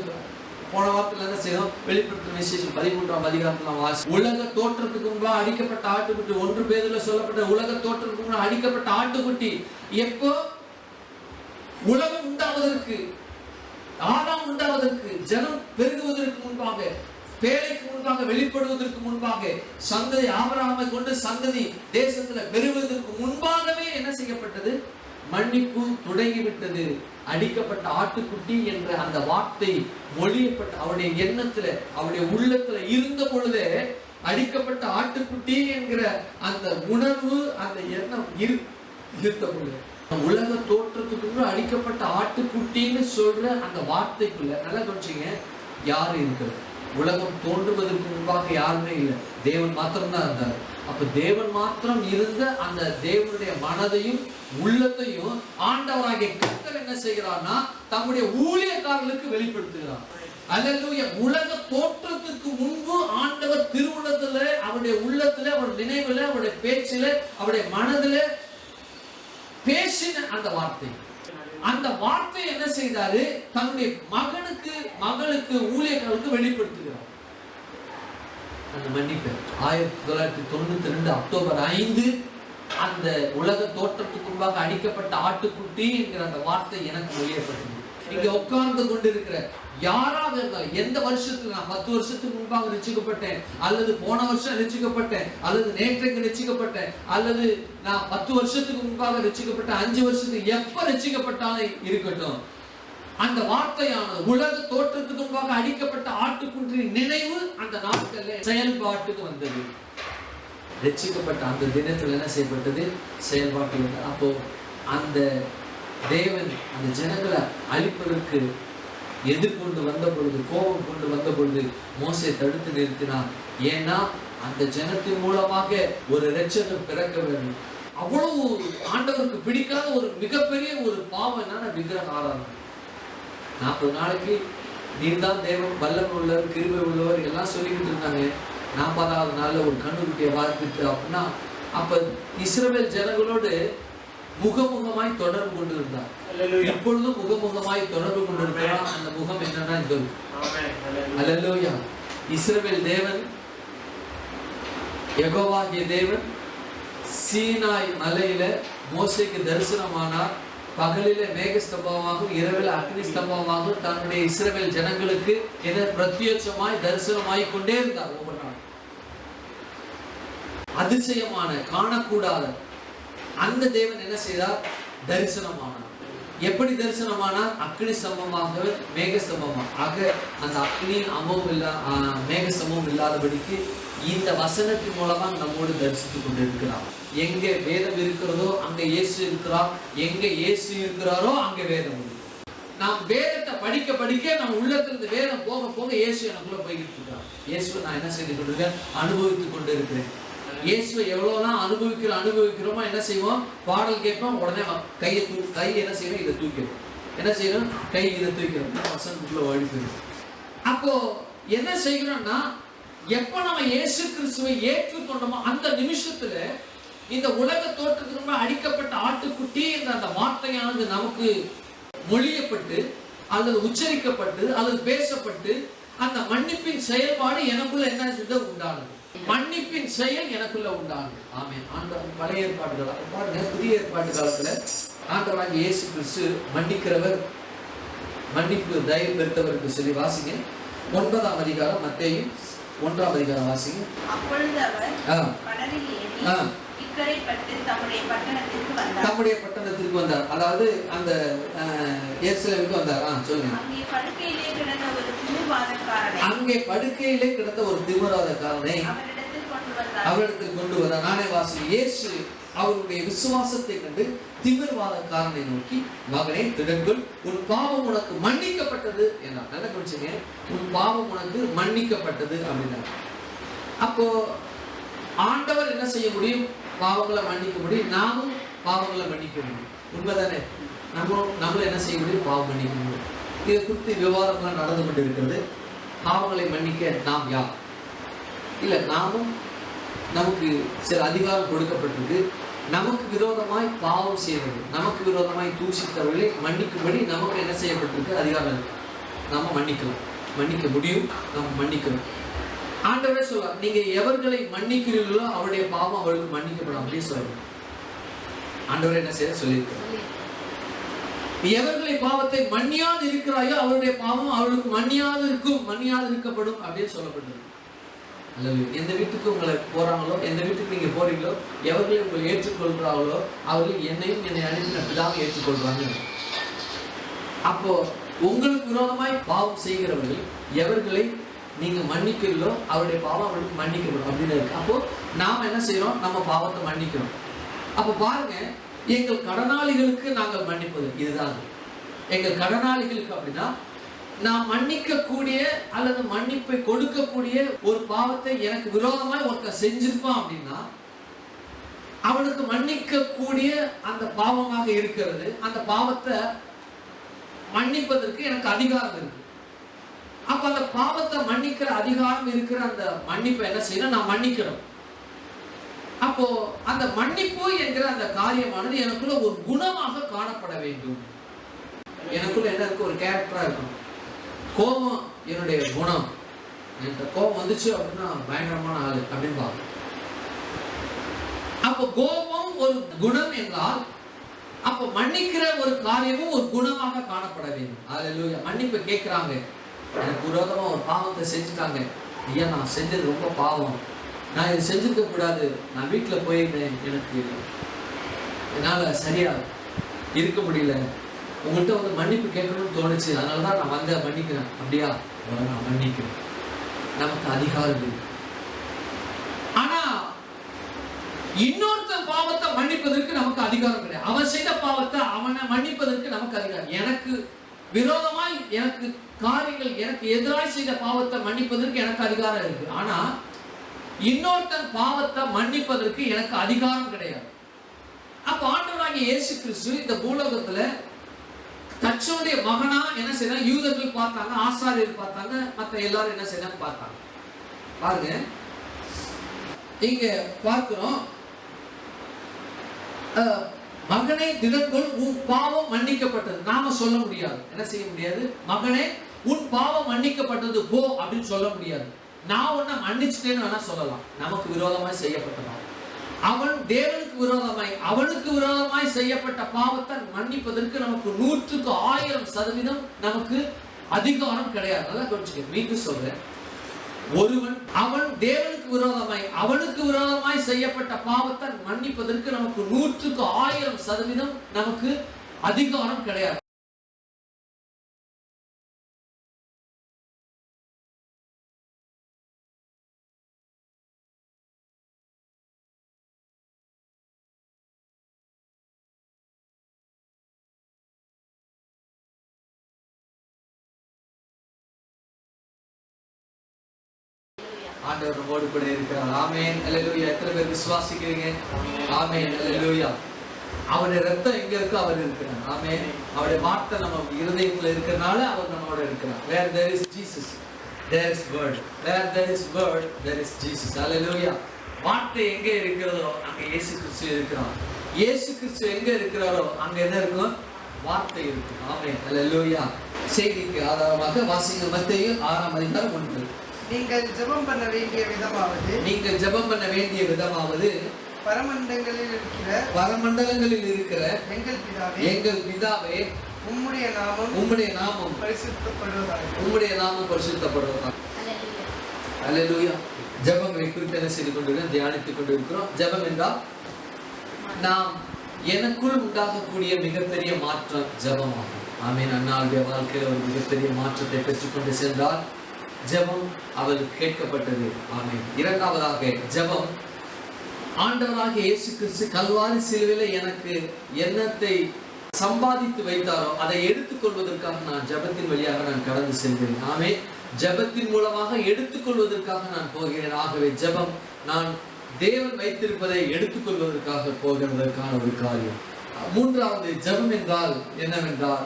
போன வாரத்துல என்ன செய்யணும்? வெளிப்படுத்தின விசேஷம் 13ஆம் அதிகாரத்துல வாசி. உலக தோற்றத்துக்கு முன்பா அடிக்கப்பட்ட ஆட்டுக்குட்டி, 1 பேதுருல சொல்லப்பட்ட உலக தோற்றத்துக்கு முன்பா அடிக்கப்பட்ட ஆட்டுக்குட்டி எப்போ? உலகம் உண்டாவதற்கு, ஆதாம் உண்டாவதற்கு, ஜனம் பெருகுவதற்கு முன்பாக, பேழைக்கு முன்பாக, வெளிப்படுவதற்கு முன்பாக, சந்ததி ஆபிரகாமை கொண்டு சந்ததி தேசத்துல பெருகுவதற்கு முன்பாகவே என்ன செய்யப்பட்டது? மன்னிப்பு தொடங்கிவிட்டது. அடிக்கப்பட்ட ஆட்டுக்குட்டி என்ற அந்த வார்த்தை மொழியப்பட்ட அவருடைய எண்ணத்துல, அவருடைய உள்ளத்துல இருந்த பொழுதே அடிக்கப்பட்ட ஆட்டுக்குட்டி என்கிற அந்த உணர்வு, அந்த எண்ணம் இருந்த பொழுது, உலக தோற்றத்துக்குள்ள அடிக்கப்பட்ட ஆட்டுக்குட்டின்னு சொல்ற அந்த வார்த்தைக்குள்ள நல்லா கவனிச்சீங்க, யாரு இருக்கிறது? உலகம் தோன்றுவதற்கு முன்பாக யாருமே இல்லை, தேவன் மாத்திரம்தான் இருந்தார். அப்ப தேவன் மாத்திரம் இருந்த அந்த தேவனுடைய மனதையும் உள்ளத்தையும் ஆண்டவராகிய கர்த்தர் என்ன செய்கிறார்னா தம்முடைய ஊழியக்காரர்களுக்கு வெளிப்படுத்துகிறார். அல்லேலூயா. உலக தோற்றத்துக்கு முன்பு ஆண்டவர் திருவுள்ளத்துல, அவருடைய உள்ளத்துல, அவருடைய நினைவுல, அவருடைய பேச்சில, அவருடைய மனதில பேசின அந்த வார்த்தை, அந்த வார்த்தை என்ன செய்தாரு? தன்னுடைய மகனுக்கு, மகளுக்கு, ஊழியர்களுக்கு வெளிப்படுத்துகிறார். அந்த மன்னிப்பு 1992 அக்டோபர் 5 அந்த உலக தோற்றத்துக்கு முன்பாக அடிக்கப்பட்ட ஆட்டுக்குட்டி என்கிற அந்த வார்த்தை எனக்கு மொழியப்பட்டது. இங்க உட்கார்ந்து கொண்டிருக்கிற யாராவது இருந்தாலும், எந்த வருஷத்துல, நான் 10 வருஷத்துக்கு முன்பாக ரட்சிக்கப்பட்டேன், அல்லது போன வருஷம் ரட்சிக்கப்பட்டேன், அல்லது நேற்றைக்கு ரட்சிக்கப்பட்டேன், அல்லது நான் 10 வருஷத்துக்கு முன்பாக ரட்சிக்கப்பட்ட, 5 வருஷத்துக்கு எப்ப ரட்சிக்கப்பட்டாலும் இருக்கட்டும், அந்த வார்த்தையானது உலக தோற்றத்துக்கு முன்பாக அடிக்கப்பட்ட ஆட்டுக்குன்றின் நினைவு அந்த நாட்களில் செயல்பாட்டுக்கு வந்தது. ரட்சிக்கப்பட்ட அந்த தினத்தில் என்ன செய்யப்பட்டது? செயல்பாட்டு. அப்போ அந்த தேவன் அந்த ஜனங்களை அழிப்பதற்கு எதிர்கொண்டு வந்த பொழுது, கோபம் கொண்டு வந்த பொழுது மோசே தடுத்து நிறுத்தினார். ஏன்னா அந்த ஜனத்தின் மூலமாக ஒரு இரட்சகர் பிறக்க வேண்டும். அவ்வளவு ஆண்டவருக்கு பிடிக்காத ஒரு மிகப்பெரிய ஒரு பாவம் என்னன்னா விக்கிரக ஆராதனை. 40 நாளைக்கு நீர்தான் தேவன், வல்லமை உள்ளவர், கிருபை உள்ளவர் எல்லாம் சொல்லிக்கிட்டு இருந்தாங்க. 40ஆவது நாள்ல ஒரு கண்ணுக்குட்டியை வார்ப்பித்து அப்படின்னா, அப்ப இஸ்ரவேல் ஜனங்களோடு முகமுகமாய் தொடர்பு கொண்டு இருந்தார். எப்பொழுதும் முகமுகமாய் தொடர்பு கொண்டு இருக்கிறார். அந்த முகம் என்னன்னா இந்த அல்லேலூயா. இஸ்ரவேல் தேவன், யெகோவாகிய தேவன் சீனாய் மலையில மோசேக்கு தரிசனமானார். பகலிலே மேகஸ்தம்பமாகவும் இரவில் அக்னி ஸ்தம்பமாகவும் தன்னுடைய இஸ்ரவேல் ஜனங்களுக்கு என பிரத்யட்சமாய் தரிசனமாய் கொண்டே இருந்தார். ஒவ்வொரு நாள் அதிசயமான, காணக்கூடாத அந்த தேவன் என்ன செய்தார்? தரிசனமானார். எப்படி தரிசனமானார்? அக்னி ஸ்தம்பமாக, மேக ஸ்தம்பமாக. ஆக அந்த அக்னி அம்பமும் மேக ஸ்தம்பமும் இல்லாதபடிக்கு இந்த வசனத்தின் மூலமா நம்மோடு தரிசித்துக் கொண்டிருக்கிறார். எங்க வேதம் இருக்கிறதோ அங்க இயேசு இருக்கிறார், எங்க இயேசு இருக்கிறாரோ அங்க வேதம். நாம் வேதத்தை படிக்க படிக்க நம்ம உள்ளத்திலிருந்து வேதம் போக போக இயேசு எனக்குள்ள போய்கிட்டு இருக்கிறார். இயேசுவை நான் என்ன செய்து கொண்டிருக்கேன்? அனுபவித்துக் கொண்டு இருக்கிறேன். இயேசுவை எவ்வளவுதான் அனுபவிக்கிறோமோ என்ன செய்வோம்? பாடல் கேட்போம், உடனே கை என்ன செய்யணும்? இதை தூக்கிறோம். என்ன செய்யணும்? கை இதை தூக்கிறோம். வசனத்துக்குள்ள ஓடி போயிடும். அப்போ என்ன செய்கிறோம்னா, எப்ப நம்ம இயேசு கிறிஸ்துவை ஏற்றுக்கொண்டோமோ அந்த நிமிஷத்துல இந்த உலக தோற்றத்துக்கு அடிக்கப்பட்ட ஆட்டுக்குட்டி என்ற அந்த வார்த்தையானது நமக்கு மொழியப்பட்டு அல்லது உச்சரிக்கப்பட்டு அல்லது பேசப்பட்டு அந்த மன்னிப்பின் செயல்பாடு எனக்குள்ள என்ன உண்டானது? மன்னிப்பின் செயல் எனக்குள்ள உண்டானது. ஆமென். ஆண்டவர் பழைய ஏற்பாடுகள் பாருங்க, புதிய ஏற்பாட்டு காலத்துல ஆண்டவராகிய இயேசு கிறிஸ்து மன்னிக்கிறவர், மன்னிப்பு தயவு பெருத்தவருக்கு சொல்லி வாசிங்க. 9ஆம் அதிகாரம் மத்தேயு 1ஆம் அதிகாரம் வாசிங்க. அப்பொழுது அவர் படகில் ஏறி இக்கரைப்பட்டு தம்முடைய பட்டணத்திற்கு வந்தார். அதாவது அந்த எருசலேமுக்கு வந்தார். சொல்லுங்க. அங்கே படுக்கையிலே கிடந்த ஒரு திமிராதக்காரனை அவரிடத்தில் கொண்டு வந்தார். நானே வாசி. இயேசு அவருடைய விசுவாசத்தை கண்டு திமிர்வாதக்காரனை நோக்கி, மகனே திடன்கள், உன் பாவம் உனக்கு மன்னிக்கப்பட்டது என்றார். நல்ல கவனிச்சுங்க, உன் பாவம் உனக்கு மன்னிக்கப்பட்டது அப்படின்னா, அப்போ ஆண்டவர் என்ன செய்ய முடியும்? பாவங்களை மன்னிக்க முடியும். நாமும் பாவங்களை மன்னிக்க முடியும். உண்மைதானே? நம்மளும் என்ன செய்ய முடியும்? பாவம் மன்னிக்க முடியும். இதை குறித்து விவாதங்கள் நடந்து கொண்டு இருக்கிறது. பாவங்களை மன்னிக்க நாம் யார்? இல்லை, நாமும் நமக்கு சில அதிகாரம் கொடுக்கப்பட்டிருக்கு. நமக்கு விரோதமாய் பாவம் செய்வது, நமக்கு விரோதமாய் தூஷித்தவர்களை மன்னிக்கும்படி நமக்கு என்ன செய்யப்பட்டிருக்கு? அதிகாரம் இருக்கு. நாம மன்னிக்கலாம். மன்னிக்க முடியும், நாம் மன்னிக்கணும். ஆண்டவரே சொல்றார், நீங்க எவர்களை மன்னிக்கிறீர்களோ அவருடைய பாவம் அவர்களுக்கு மன்னிக்கப்படும் அப்படியே சொல்றாரு. ஆண்டவரே என்ன செய்ய சொல்லியிருக்கிறார், எவர்களை பாவத்தை மன்னியாது இருக்கிறாயோ அவருடைய பாவம் அவர்களுக்கு மன்னியாது இருக்கும், மன்னியாது இருக்கப்படும் அப்படியே சொல்லப்பட்டது. அல்லது எந்த வீட்டுக்கு உங்களை போறாங்களோ, எந்த வீட்டுக்கு நீங்க போறீங்களோ, எவர்களை உங்களை ஏற்றுக்கொள்கிறாங்களோ அவர்கள் என்னையும் என்னை அனுப்பின பிதாவை ஏற்றுக்கொள்றாங்க. அப்போ உங்களுக்கு விரோதமாய் பாவம் செய்கிறவர்கள் எவர்களை நீங்க மன்னிக்கிறீங்களோ அவருடைய பாவம் அவர்களுக்கு மன்னிக்கப்படும் அப்படின்னு இருக்கு. அப்போ நாம என்ன செய்யறோம், நம்ம பாவத்தை மன்னிக்கிறோம். அப்போ பாருங்க, எங்கள் கடனாளிகளுக்கு நாங்கள் மன்னிப்பது இதுதான். எங்கள் கடனாளிகளுக்கு அப்படின்னா நான் மன்னிக்கக்கூடிய அல்லது மன்னிப்பை கொடுக்கக்கூடிய ஒரு பாவத்தை எனக்கு விரோதமாய் ஒருத்தர் செஞ்சிருப்பான் அப்படின்னா அவனுக்கு மன்னிக்கக்கூடிய அந்த பாவமாக இருக்கிறது, அந்த பாவத்தை மன்னிப்பதற்கு எனக்கு அதிகாரம் இருக்கு. அப்ப அந்த பாவத்தை மன்னிக்கிற அதிகாரம் இருக்கிற அந்த மன்னிப்பை என்ன செய்யணும், நான் மன்னிக்கணும். அப்போ அந்த மன்னிப்பு என்கிற அந்த காரியமானது எனக்குள்ள ஒரு குணமாக காணப்பட வேண்டும். எனக்குள்ள என்ன இருக்கு, ஒரு கேரக்டரா இருக்கணும். கோபம் என்னுடைய குணம், என்கிட்ட கோபம் வந்துச்சு அப்படின்னா பயங்கரமான ஆளு அப்படின்னு பார்க்கணும். அப்போ கோபம் ஒரு குணம் என்றால் அப்போ மன்னிக்கிற ஒரு காரியமும் ஒரு குணமாக காணப்பட வேண்டும். அல்லேலூயா. மன்னிப்பு கேட்கிறாங்க, எனக்கு விரோதமா ஒரு பாவத்தை செஞ்சுட்டாங்க, ஐயா நான் செஞ்சது ரொம்ப பாவம், நான் இதை செஞ்சுக்க கூடாது, நான் வீட்டில் போயிருந்தேன், எனக்கு என்னால் சரியா இருக்க முடியல, உங்கள்கிட்ட வந்து மன்னிப்பு கேட்கணும்னு தோணுச்சு, அதனால தான் நான் வந்து மன்னிக்கிறேன். அப்படியா, நான் மன்னிக்கிறேன். நமக்கு அதிகாரம் இருக்கு. ஆனா இன்னொருத்தன் பாவத்தை மன்னிப்பதற்கு நமக்கு அதிகாரம் கிடையாது. அவன் செய்த பாவத்தை அவனை மன்னிப்பதற்கு நமக்கு அதிகாரம். எனக்கு விரோதமாய் எனக்கு காரியங்கள், எனக்கு எதிராய் செய்த பாவத்தை மன்னிப்பதற்கு எனக்கு அதிகாரம் இருக்கு. ஆனா இன்னொருத்தன் பாவத்தை மன்னிப்பதற்கு எனக்கு அதிகாரம் கிடையாது. அப்ப ஆண்டவராகிய இயேசு கிறிஸ்து இந்த பூலோகத்துல தச்சனுடைய மகனா என்ன செய்யலாம், யூதர்கள் பார்த்தாங்க, ஆசாரியர் பார்த்தாங்க, மற்ற எல்லாரும் என்ன செய்யலாம் பார்த்தாங்க. பாருங்க, இங்க பார்க்கிறோம், மகனே தினக்குள் உன் பாவம் மன்னிக்கப்பட்டது. நாம சொல்ல முடியாது, என்ன செய்ய முடியாது, மகனே உன் பாவம் மன்னிக்கப்பட்டது போ அப்படின்னு சொல்ல முடியாது. நான் உன்னை மன்னிச்சிட்டேன்னு வேணா சொல்லலாம். நமக்கு விரோதமாய் செய்யப்பட்டதா, அவன் தேவனுக்கு விரோதமாய் அவனுக்கு விரோதமாய் செய்யப்பட்ட பாவத்தை மன்னிப்பதற்கு நமக்கு 100% நமக்கு அதிகாரம் கிடையாது. அதான் கொஞ்சம் மீண்டும் சொல்றேன், ஒருவன் அவன் தேவனுக்கு விரோதமாய் அவனுக்கு விரோதமாய் செய்யப்பட்ட பாவத்தை மன்னிப்பதற்கு நமக்கு 100% நமக்கு அதிகாரம் கிடையாது. ஆண்டவர் நம்மோடு கூட இருக்கிறார். ஆமென், அல்லேலூயா. எத்தனை பேர் விசுவாசிக்கிறீங்க? ஆமென், அல்லேலூயா. அவருடைய ரத்தம் எங்க இருக்கோ அவர் இருக்கிறார். ஆமென். அவருடைய வார்த்தை நம்ம இருதயத்துல இருக்கிறனால அவர் நம்மோட இருக்கிறார். Where there is Jesus, there is word. Where there is word, there is Jesus. அல்லேலூயா. வார்த்தை எங்க இருக்கிறதோ அங்க இயேசு கிறிஸ்து இருக்கிறார். இயேசு கிறிஸ்து எங்க இருக்கிறாரோ அங்க என்ன இருக்கும், வார்த்தை இருக்கும். ஆமென், அல்லேலூயா. செய்திக்கு ஆதாரமாக வாசிங்க மத்தேயு 6:1. நீங்கள் ஜெபம் பண்ண வேண்டிய விதமாவது பரமண்டலங்களில் இருக்கிற எங்கள் பிதாவே உம்முடைய நாமம் பரிசுத்தப்படுவதாக. அல்லேலூயா. ஜெபங்களை குறித்து என்ன செய்து கொண்டிருக்கிறோம், தியானித்துக் கொண்டிருக்கிறோம். ஜெபம் என்றால் நாம் எனக்குள் உண்டாகக்கூடிய மிகப்பெரிய மாற்றம் ஜெபமாகும். ஆமென். அன்னாளுடைய வாழ்க்கையில் ஒரு மிகப்பெரிய மாற்றத்தை பெற்றுக்கொண்டு சென்றால் ஜெபம் அவருக்கு கேட்கப்பட்டது. ஆமென். இரண்டாவதாக ஜெபம், ஆண்டவராகிய இயேசு கிறிஸ்து கல்வாரி சிலுவையில் எனக்கு என்னத்தை சம்பாதித்து வைத்தாரோ அதை எடுத்துக்கொள்வதற்காக நான் ஜெபத்தின் வழியாக நான் கடந்து செல்கிறேன். ஆமென். ஜெபத்தின் மூலமாக எடுத்துக்கொள்வதற்காக நான் போகிறேன். ஆகவே ஜெபம் நான் தேவன் வைத்திருப்பதை எடுத்துக்கொள்வதற்காக போகிறதற்கான ஒரு காரியம். மூன்றாவது ஜெபம் என்றால் என்னவென்றால்,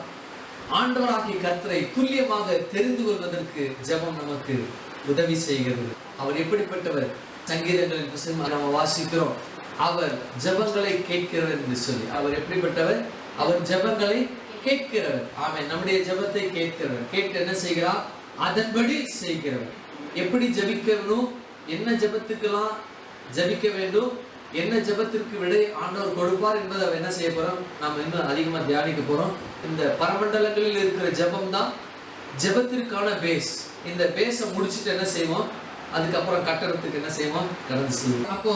ஆண்டவராகிய கர்த்தரை துல்லியமாக தெரிந்து கொள்வதற்கு ஜெபம் நமக்கு உதவி செய்கிறது. அவர் எப்படிப்பட்டவர், சங்கீதங்களின் புத்தகத்தில் நம்ம வாசிக்கிறோம், அவர் ஜெபங்களை கேட்கிறவர் என்று சொல்லி. அவர் எப்படிப்பட்டவர், அவர் ஜெபங்களை கேட்கிறவர். ஆமென். நம்முடைய ஜெபத்தை கேட்கிறவர். கேட்டு என்ன செய்கிறார், அதன்படி செய்கிறவர். எப்படி ஜெபிக்கணும், என்ன ஜெபத்துக்கெல்லாம் ஜெபிக்க வேண்டும், என்ன ஜெபத்திற்கு விடை ஆண்டவர் கொடுப்பார் என்பதை என்ன செய்ய போறோம், நாம் இன்னும் அதிகமா தியானிக்க போறோம். இந்த பரமண்டலங்களில் இருக்கிற ஜெபம் தான் ஜெபத்திற்கான பேஸ். இந்த பேஸை முடிச்சுட்டு என்ன செய்வோம், அதுக்கப்புறம் கட்டடத்துக்கு என்ன செய்வோம், கடந்து செய்வோம். அப்போ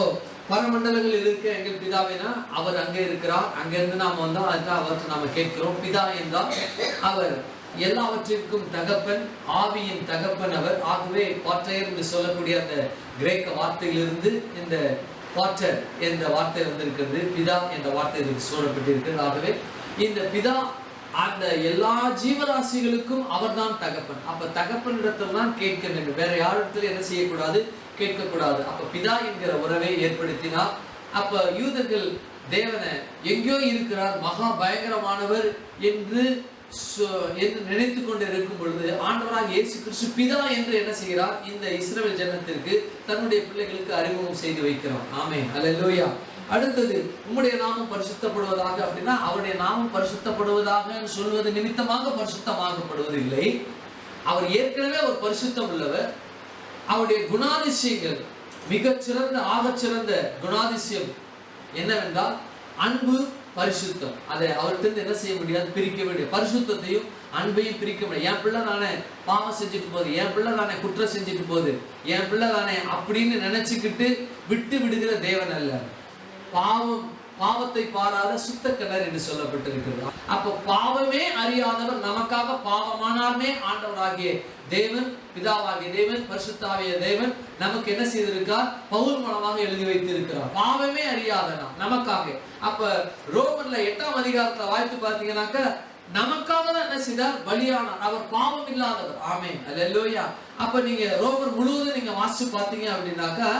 பரமண்டலங்களில் இருக்க எங்கள் பிதாவினா அவர் அங்கே இருக்கிறார், அங்கிருந்து நாம் வந்தோம், அதுக்காக அவர்கிட்ட நாம கேட்கிறோம். பிதா என்றால் அவர் எல்லாவற்றிற்கும் தகப்பன், ஆவியின் தகப்பன் அவர். ஆகவே பாட்டர் என்று சொல்லக்கூடிய அந்த கிரேக்க வார்த்தையிலிருந்து இந்த பாட்டர் என்ற வார்த்தை வந்திருக்கிறது. பிதா என்ற வார்த்தை இதுக்கு சொல்லப்பட்டிருக்கிறது. ஆகவே இந்த பிதா அந்த எல்லா ஜீவராசிகளுக்கும் அவர் தான் தகப்பன். அப்ப தகப்பனிடத்தில் தான் கேட்க வேண்டும், வேற யாரிடத்துல என்ன செய்யக்கூடாது, கேட்கக்கூடாது. அப்ப பிதா என்கிற உறவை ஏற்படுத்தினார். அப்ப யூதர்கள் தேவனை எங்கேயோ இருக்கிறார், மகா பயங்கரமானவர் என்று நினைத்து கொண்டு இருக்கும் பொழுது ஆண்டவராக இயேசு கிறிஸ்து பிதா என்று என்ன செய்கிறார், இந்த இஸ்ரவேல் ஜனத்திற்கு தன்னுடைய பிள்ளைகளுக்கு அறிமுகம் செய்து வைக்கிறார். ஆமென், அல்லேலூயா. அடுத்தது, உம்முடைய நாமம் பரிசுத்தப்படுவதாக அப்படின்னா அவருடைய நாமம் பரிசுத்தப்படுவதாக சொல்வது நிமித்தமாக பரிசுத்தமாகப்படுவதில்லை. அவர் ஏற்கனவே ஒரு பரிசுத்தம் உள்ளவர். அவருடைய குணாதிசயங்கள் மிகச்சிறந்த ஆகச்சிறந்த குணாதிசயம் என்னவென்றால் அன்பு, பரிசுத்தம். அதை அவர்கிட்ட என்ன செய்ய முடியாது, பிரிக்க வேண்டிய பரிசுத்தையும் அன்பையும் பிரிக்க முடியாது. என் பிள்ளை நானே பாவம் செஞ்சுட்டு போகுது, என் பிள்ளை நானே குற்றம் செஞ்சுட்டு போகுது, என் பிள்ளை நானே அப்படின்னு நினைச்சுக்கிட்டு விட்டு விடுகிற தேவன் அல்ல. பாவத்தை பாராத சுத்த கிணறு என்று சொல்லப்பட்டிருக்கிறது. அப்ப பாவமே அறியாதவர் நமக்காக பாவமானாலுமே ஆண்டவராகிய தேவன், பிதாவாகிய தேவன், பரிசுத்தாவிய தேவன் நமக்கு என்ன செய்திருக்கார், பவுல் மூலமாக எழுதி வைத்திருக்கிறார். பாவமே அறியாத நமக்காக. அப்ப ரோமர்ல 8ஆம் அதிகாரத்துல வாய்த்து பார்த்தீங்கன்னாக்க நமக்காக தான் என்ன செய்தார், பலியானார். அவர் பாவம் இல்லாதவர். ஆமென், அல்லேலூயா. அப்ப நீங்க ரோமர் முழுவதும் நீங்க வாசிச்சு பார்த்தீங்க அப்படின்னாக்கா,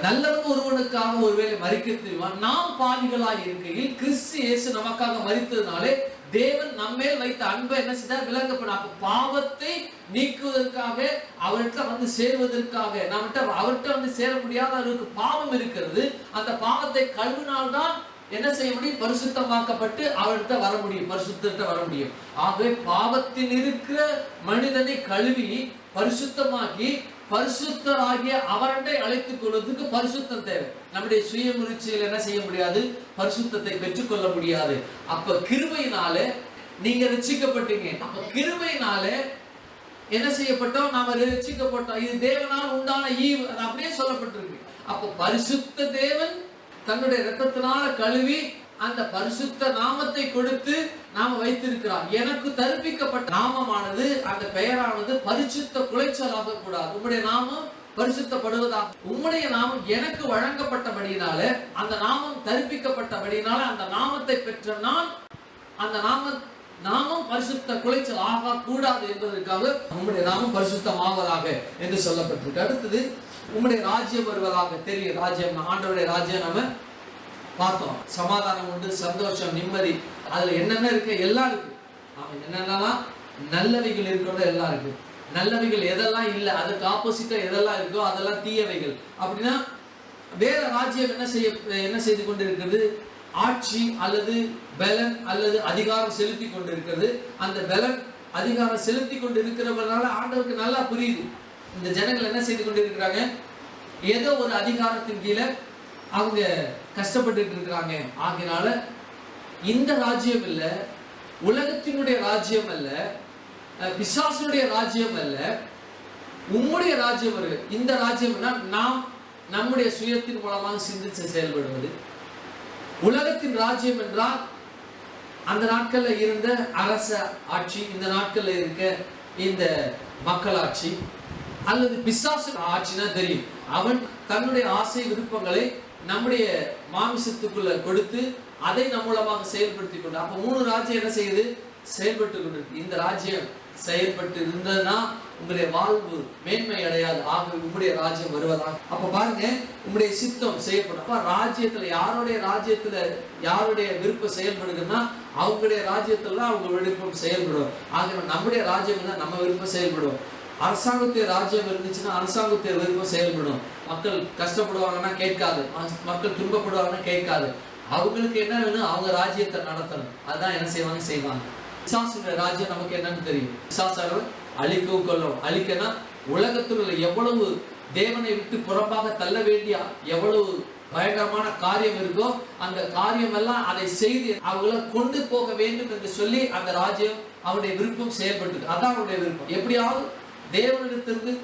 நல்லவன் ஒருவனுக்காக ஒருவேளை மரிக்க தெரியுமா, நாம் பாவிகளாய் இருக்கையில் கிறிஸ்து இயேசு நமக்காக மரித்ததுனாலே தேவன் நம்மேல் வைத்த அன்பை என்ன செய்தார், விளங்கப்படும். அப்ப பாவத்தை நீக்குவதற்காக, அவர்கிட்ட வந்து சேருவதற்காக, அவர்கிட்ட வந்து சேர முடியாத அவருக்கு பாவம் இருக்கிறது. அந்த பாவத்தை கழுவினால்தான் என்ன செய்ய முடியும், பரிசுத்தமாக்கப்பட்டு அவர்கிட்ட வர முடியும், பரிசுத்திட்ட வர முடியும். ஆகவே பாவத்தில் இருக்கிற மனிதனை கழுவி பரிசுத்தமாக்கி பரிசுத்தராகிய அவரண்டை அழைத்துக் கொள்வதற்கு பரிசுத்தம் தேவை. நம்முடைய சுய முயற்சியில் என்ன செய்ய முடியாது, பரிசுத்தத்தை பெற்றுக்கொள்ள முடியாது. அப்ப கிருபையினால நீங்க ரட்சிக்கப்பட்டீங்க. அப்ப கிருபையினால என்ன செய்யப்பட்டோம், நாம ரட்சிக்கப்பட்டோம். இது தேவனால் உண்டான ஈவு, அப்படியே சொல்லப்பட்டிருக்கு. அப்ப பரிசுத்த தேவன் தன்னுடைய இரத்தத்தினால கழுவி அந்த பரிசுத்த நாமத்தை கொடுத்து நாம வைத்திருக்கிறார். எனக்கு தரிப்பிக்கப்பட்ட நாமமானது, அந்த பெயரானது பரிசுத்த குலைச்சலாக கூடாது. உம்முடைய நாமம் பரிசுத்தப்படுவதாக. உம்முடைய நாமம் எனக்கு வழங்கப்பட்டபடியினால, அந்த நாமம் தரிப்பிக்கப்பட்டபடியினால, அந்த நாமத்தை பெற்ற நான் அந்த நாமம் பரிசுத்த குலைச்சல் ஆக கூடாது என்பதற்காக உம்முடைய நாமம் பரிசுத்தம் ஆவதாக என்று சொல்லப்பட்டிருக்கு. அடுத்தது, உம்முடைய ராஜ்யம் வருவதாக. தெரியும், ராஜ்யம் ஆண்டவருடைய ராஜ்யம் நம்ம பார்த்தோம். சமாதானம் உண்டு, சந்தோஷம், நிம்மதி, அதுல என்னென்ன இருக்கு, எல்லாம் இருக்கு. அவன் என்னென்னலாம் நல்லவைகள் இருக்கிறதோ எல்லாம் இருக்கு. நல்லவைகள் எதெல்லாம் இல்லை, அதுக்கு ஆப்போசிட்டா எதெல்லாம் இருக்கோ அதெல்லாம் தீயவைகள். அப்படின்னா வேற ராஜ்யம் என்ன செய்து கொண்டிருக்கிறது, ஆட்சி அல்லது பலன் அல்லது அதிகாரம் செலுத்தி கொண்டிருக்கிறது. அந்த பலன் அதிகாரம் செலுத்தி கொண்டு இருக்கிறவர்களால ஆண்டவருக்கு நல்லா புரியுது, இந்த ஜனங்கள் என்ன செய்து கொண்டிருக்கிறாங்க, ஏதோ ஒரு அதிகாரத்தின் கீழே அவங்க கஷ்டப்பட்டு இருக்கிறாங்க. ஆகினால இந்த ராஜ்யம் இல்ல, உலகத்தினுடைய ராஜ்யம் அல்ல, பிசாசுடைய ராஜ்யம் அல்ல, உம்முடைய ராஜ்யம் வருது. இந்த ராஜ்யம்னா நாம் நம்முடைய சுயத்தின் மூலமாக சிந்தித்து செயல்படுவது. உலகத்தின் ராஜ்யம் என்றால் அந்த நாட்கள்ல இருந்த அரச ஆட்சி, இந்த நாட்கள்ல இருக்க இந்த மக்களாட்சி அல்லது பிசாசு ஆட்சினா தெரியும். அவன் தன்னுடைய ஆசை விருப்பங்களை நம்முடைய மாமிசத்துக்குள்ள கொடுத்து அதை நம் மூலமாக செயல்படுத்தி கொண்டு, அப்ப 3 ராஜ்யம் என்ன செய்யுது, செயல்பட்டு கொண்டிருக்கு. இந்த ராஜ்யம் செயல்பட்டு இருந்ததுன்னா உங்களுடைய வாழ்வு மேன்மை அடையாது. ஆகவே உங்களுடைய ராஜ்யம் வருவதாக. அப்ப பாருங்க, உங்களுடைய சித்தம் செய்யப்படும். அப்ப ராஜ்யத்துல யாருடைய விருப்பம் செயல்படுதுன்னா அவங்களுடைய ராஜ்யத்துல அவங்க விருப்பம் செயல்படும். ஆகவே நம்முடைய ராஜ்யம் தான் நம்ம விருப்பம் செயல்படும். அரசாங்கத்திய ராஜ்யம் இருந்துச்சுன்னா அரசாங்கத்திய விருப்பம் செயல்படும். மக்கள் கஷ்டப்படுவாங்கன்னா கேட்காது, மக்கள் துன்பப்படுவாங்கன்னா கேட்காது. அவங்களுக்கு என்ன வேணும், அவங்க ராஜ்யத்தை நடத்தணும். அதுதான் என்ன செய்வாங்க. பிசாசுடைய ராஜ்யம் நமக்கு என்னன்னு தெரியும். பிசாசானவன் அழிக்கவும் கொல்லவும். அழிக்கனா உலகத்தில் உள்ள எவ்வளவு தேவனை விட்டு புறம்பாக தள்ள வேண்டிய எவ்வளவு பயங்கரமான காரியம் இருக்கோ அந்த காரியம் எல்லாம் அதை செய்து அவங்கள கொண்டு போக வேண்டும் என்று சொல்லி அந்த ராஜ்யம் அவருடைய விருப்பம் செயல்பட்டு, அதான் அவருடைய விருப்பம். எப்படியாவது தேவனிடத்திலிருந்து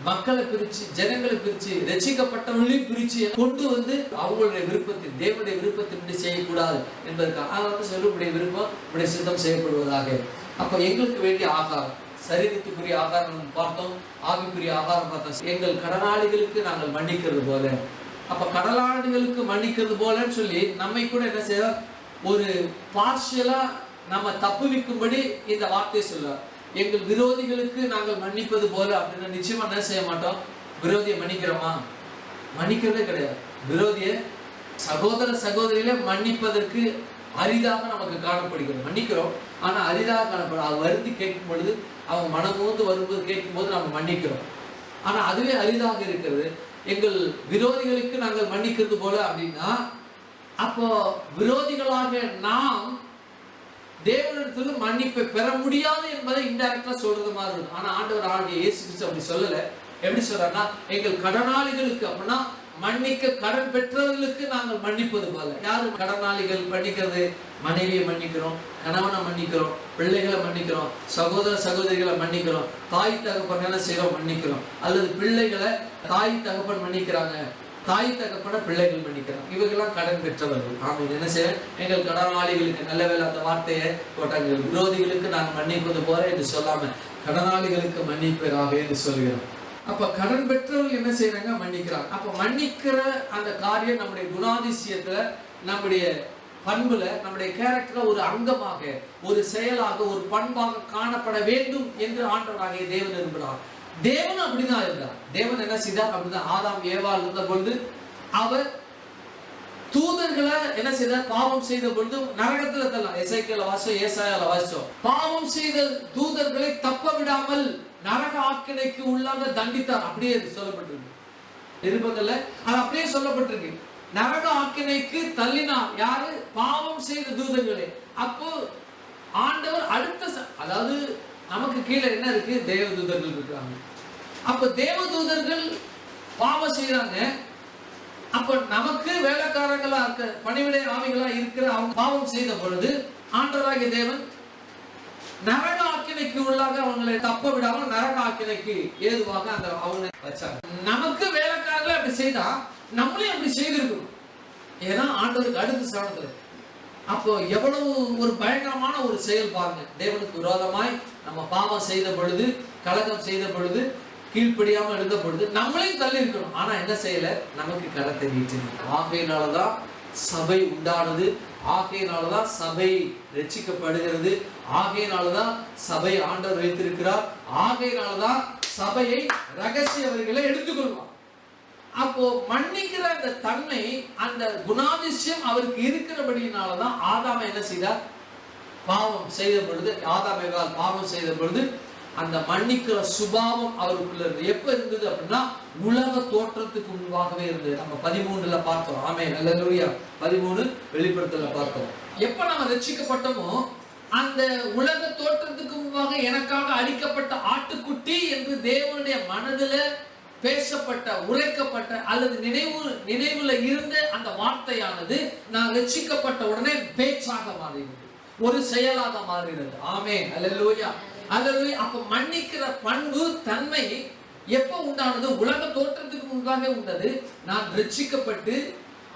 மக்களை பிரிச்சு, ஜனங்களை பிரிச்சு, ரட்சிக்கப்பட்டவர்களையும் பிரிச்சு கொண்டு வந்து அவங்களுடைய விருப்பத்தின், தேவனுடைய விருப்பத்தின்படி செய்யக்கூடாது என்பதற்காக அதனால சொல்லுடைய விருப்பம் உடைய சித்தம் செய்யப்படுவதாக. அப்ப எங்களுக்கு வேண்டிய ஆகாரம், சரீரத்துக்குரிய ஆகாரம் நம்ம பார்த்தோம், ஆவிக்குரிய ஆகாரம் பார்த்தோம். எங்கள் கடனாளிகளுக்கு நாங்கள் மன்னிக்கிறது போல. அப்ப கடனாளிகளுக்கு மன்னிக்கிறது போலன்னு சொல்லி நம்மை கூட என்ன செய்யறோம், ஒரு பார்ஷியலா நம்ம தப்புவிக்கும்படி இந்த வார்த்தையை சொல்லுவார். எங்கள் விரோதிகளுக்கு நாங்கள் மன்னிப்பது போல அப்படின்னு நிச்சயமா என்ன செய்ய மாட்டோம். விரோதியை மன்னிக்கிறோமா? மன்னிக்கிறதே கிடையாது. விரோதிய சகோதர சகோதரியில மன்னிப்பதற்கு அரிதாக நமக்கு காணப்படுகிறது. மன்னிக்கிறோம், ஆனா அரிதாக காணப்படும். அது வருந்தி கேட்கும் பொழுது, அவங்க மனமோந்து வரும்போது கேட்கும் போது நம்ம மன்னிக்கிறோம். ஆனா அதுவே அரிதாக இருக்கிறது. எங்கள் விரோதிகளுக்கு நாங்கள் மன்னிக்கிறது போல அப்படின்னா, அப்போ விரோதிகளாக நாம் தேவனிடத்தில் மன்னிப்பை பெற முடியாது என்பதை இன்டைரக்டா சொல்றது மாதிரி இருக்கும். ஆனா ஆண்டவர் ஆகிய இயேசு கிறிஸ்து அப்படி சொல்லல. எப்படி சொல்றாருன்னா, எங்கள் கடனாளிகளுக்கு அப்படின்னா மன்னிக்க கடன் பெற்றவர்களுக்கு நாங்கள் மன்னிப்பது போல. யாரு கடனாளிகள் மன்னிக்கிறது? மனைவியை மன்னிக்கிறோம், கணவனை மன்னிக்கிறோம், பிள்ளைகளை மன்னிக்கிறோம், சகோதர சகோதரிகளை மன்னிக்கிறோம், தாய் தகப்பன் என்ன செய்யறோம் மன்னிக்கிறோம். அல்லது பிள்ளைகளை தாய் தகப்பன் மன்னிக்கிறாங்க, தாய் தகப்பன பிள்ளைகள் மன்னிக்கிறாங்க. இவங்கெல்லாம் கடன் பெற்றவர்கள். ஆமாம், என்ன செய்ய எங்கள் கடனாளிகளுக்கு, நல்ல வேலை அந்த வார்த்தையை போட்டாங்க, விரோதிகளுக்கு நாங்கள் மன்னிப்பது போல என்று சொல்லாம கடனாளிகளுக்கு மன்னிப்பதாக என்று சொல்கிறோம். அப்ப கடன் பெற்றவர்கள் என்ன செய்யறாங்க? மன்னிக்கிறாங்க. அப்ப மன்னிக்கிற அந்த காரியம் நம்முடைய குணாதிசயத்துல, நம்முடைய பண்புல, நம்முடைய கேரக்டர்ல ஒரு அங்கமாக, ஒரு செயலாக, ஒரு பண்பாக காணப்பட வேண்டும் என்று ஆண்டவராகிய தேவன் விரும்புகிறார். தேவன் அப்படிதான் இருந்தார். தேவன் என்ன செய்தார்? அப்படிதான் ஆதாம் ஏவாள் இருந்த பொழுது அவர் தூதர்களை என்ன செய்தார்? பாவம் செய்த பொழுது நரகத்துல தள்ளலாம். எசேக்கியேல் வாசிச்சோம், ஏசாயால வாசிச்சோம். பாவம் செய்த தூதர்களை தப்ப விடாமல் நரக ஆக்கினைக்கு உள்ளாக தண்டித்தார். அப்படியே சொல்லப்பட்டிருக்கு நிருபங்கள்ல, அது அப்படியே சொல்லப்பட்டிருக்கு. நரக ஆக்கினைக்கு தள்ளினார். யாரு? பாவம் செய்த தூதர்களே. அப்போ ஆண்டவர் அடுத்த, அதாவது நமக்கு கீழே என்ன இருக்கு? தேவதூதர்கள் இருக்காங்க. அப்ப தேவதூதர்கள் பாவம் செய்யறாங்க. அப்ப நமக்கு வேலைக்காரங்களா இருக்க, பணிவிடை ஆவிகளா இருக்கிற அவங்க பாவம் செய்த பொழுது ஆண்டவராகிய தேவன் நரக ஆக்கினைக்கு உள்ளாக அவங்களை தப்ப விடாமல் நரக ஆக்கினைக்கு ஏதுவாக அந்த அவங்க வச்சாங்க. நமக்கு வேலைக்காரங்கள அப்படி செய்தா நம்மளே அப்படி செய்திருக்கணும். ஏன்னா ஆண்டவருக்கு அடுத்த ஸ்தானத்துல. அப்போ எவ்வளவு ஒரு பயங்கரமான ஒரு செயல் பாருங்க. தேவனுக்கு விரோதமாய் நம்ம பாவம் செய்த பொழுது, கலகம் செய்த பொழுது, கீழ்ப்படியாம இருந்த பொழுது நம்மளையும் தள்ளி இருக்கணும். ஆனா என்ன செய்யல? நமக்கு கரத்தை நீட்டினார். ஆகையினாலதான் சபை உண்டானது, ஆகையினாலதான் சபை ரட்சிக்கப்படுகிறது, ஆகையினாலதான் சபை ஆண்டவர் வைத்திருக்கிறார், ஆகையினாலதான் சபையை ரகசியவர்களை எடுத்துக்கொள்வார். அப்போ மன்னிக்கிற அந்த தன்மை, அந்த குணாதிசயம் அவருக்கு இருக்கிறபடினாலதான் ஆதாம் என்ன செய்தார்? பாவம் செய்த பொழுது, ஆதாம் பாவம் செய்த பொழுது அந்த மன்னிக்கிற சுபாவம் அவருக்குள்ள இருந்தது. எப்ப இருந்தது அப்படின்னா, உலக தோற்றத்துக்கு முன்பாகவே இருந்தது. நம்ம 13ல பார்த்தோம். ஆமென், அல்லேலூயா. 13 வெளிப்படுத்தல பார்த்தோம். எப்ப நம்ம ரட்சிக்கப்பட்டோமோ அந்த உலக தோற்றத்துக்கு முன்பாக எனக்காக அளிக்கப்பட்ட ஆட்டுக்குட்டி என்று தேவனுடைய மனதில பேசப்பட்ட, உரைக்கப்பட்ட அல்லது நினைவுல இருந்த அந்த வார்த்தையானது நான் ரட்சிக்கப்பட்ட உடனே பேச்சாக மாறினது, ஒரு செயலாக மாறினது. ஆமென், அல்லேலூயா, அல்லேலூயா. அப்ப மன்னிக்கிற பண்பு, தன்மை எப்ப உண்டானது? உலக தோற்றத்துக்கு முன்பாக உண்டது. நான் ரட்சிக்கப்பட்டு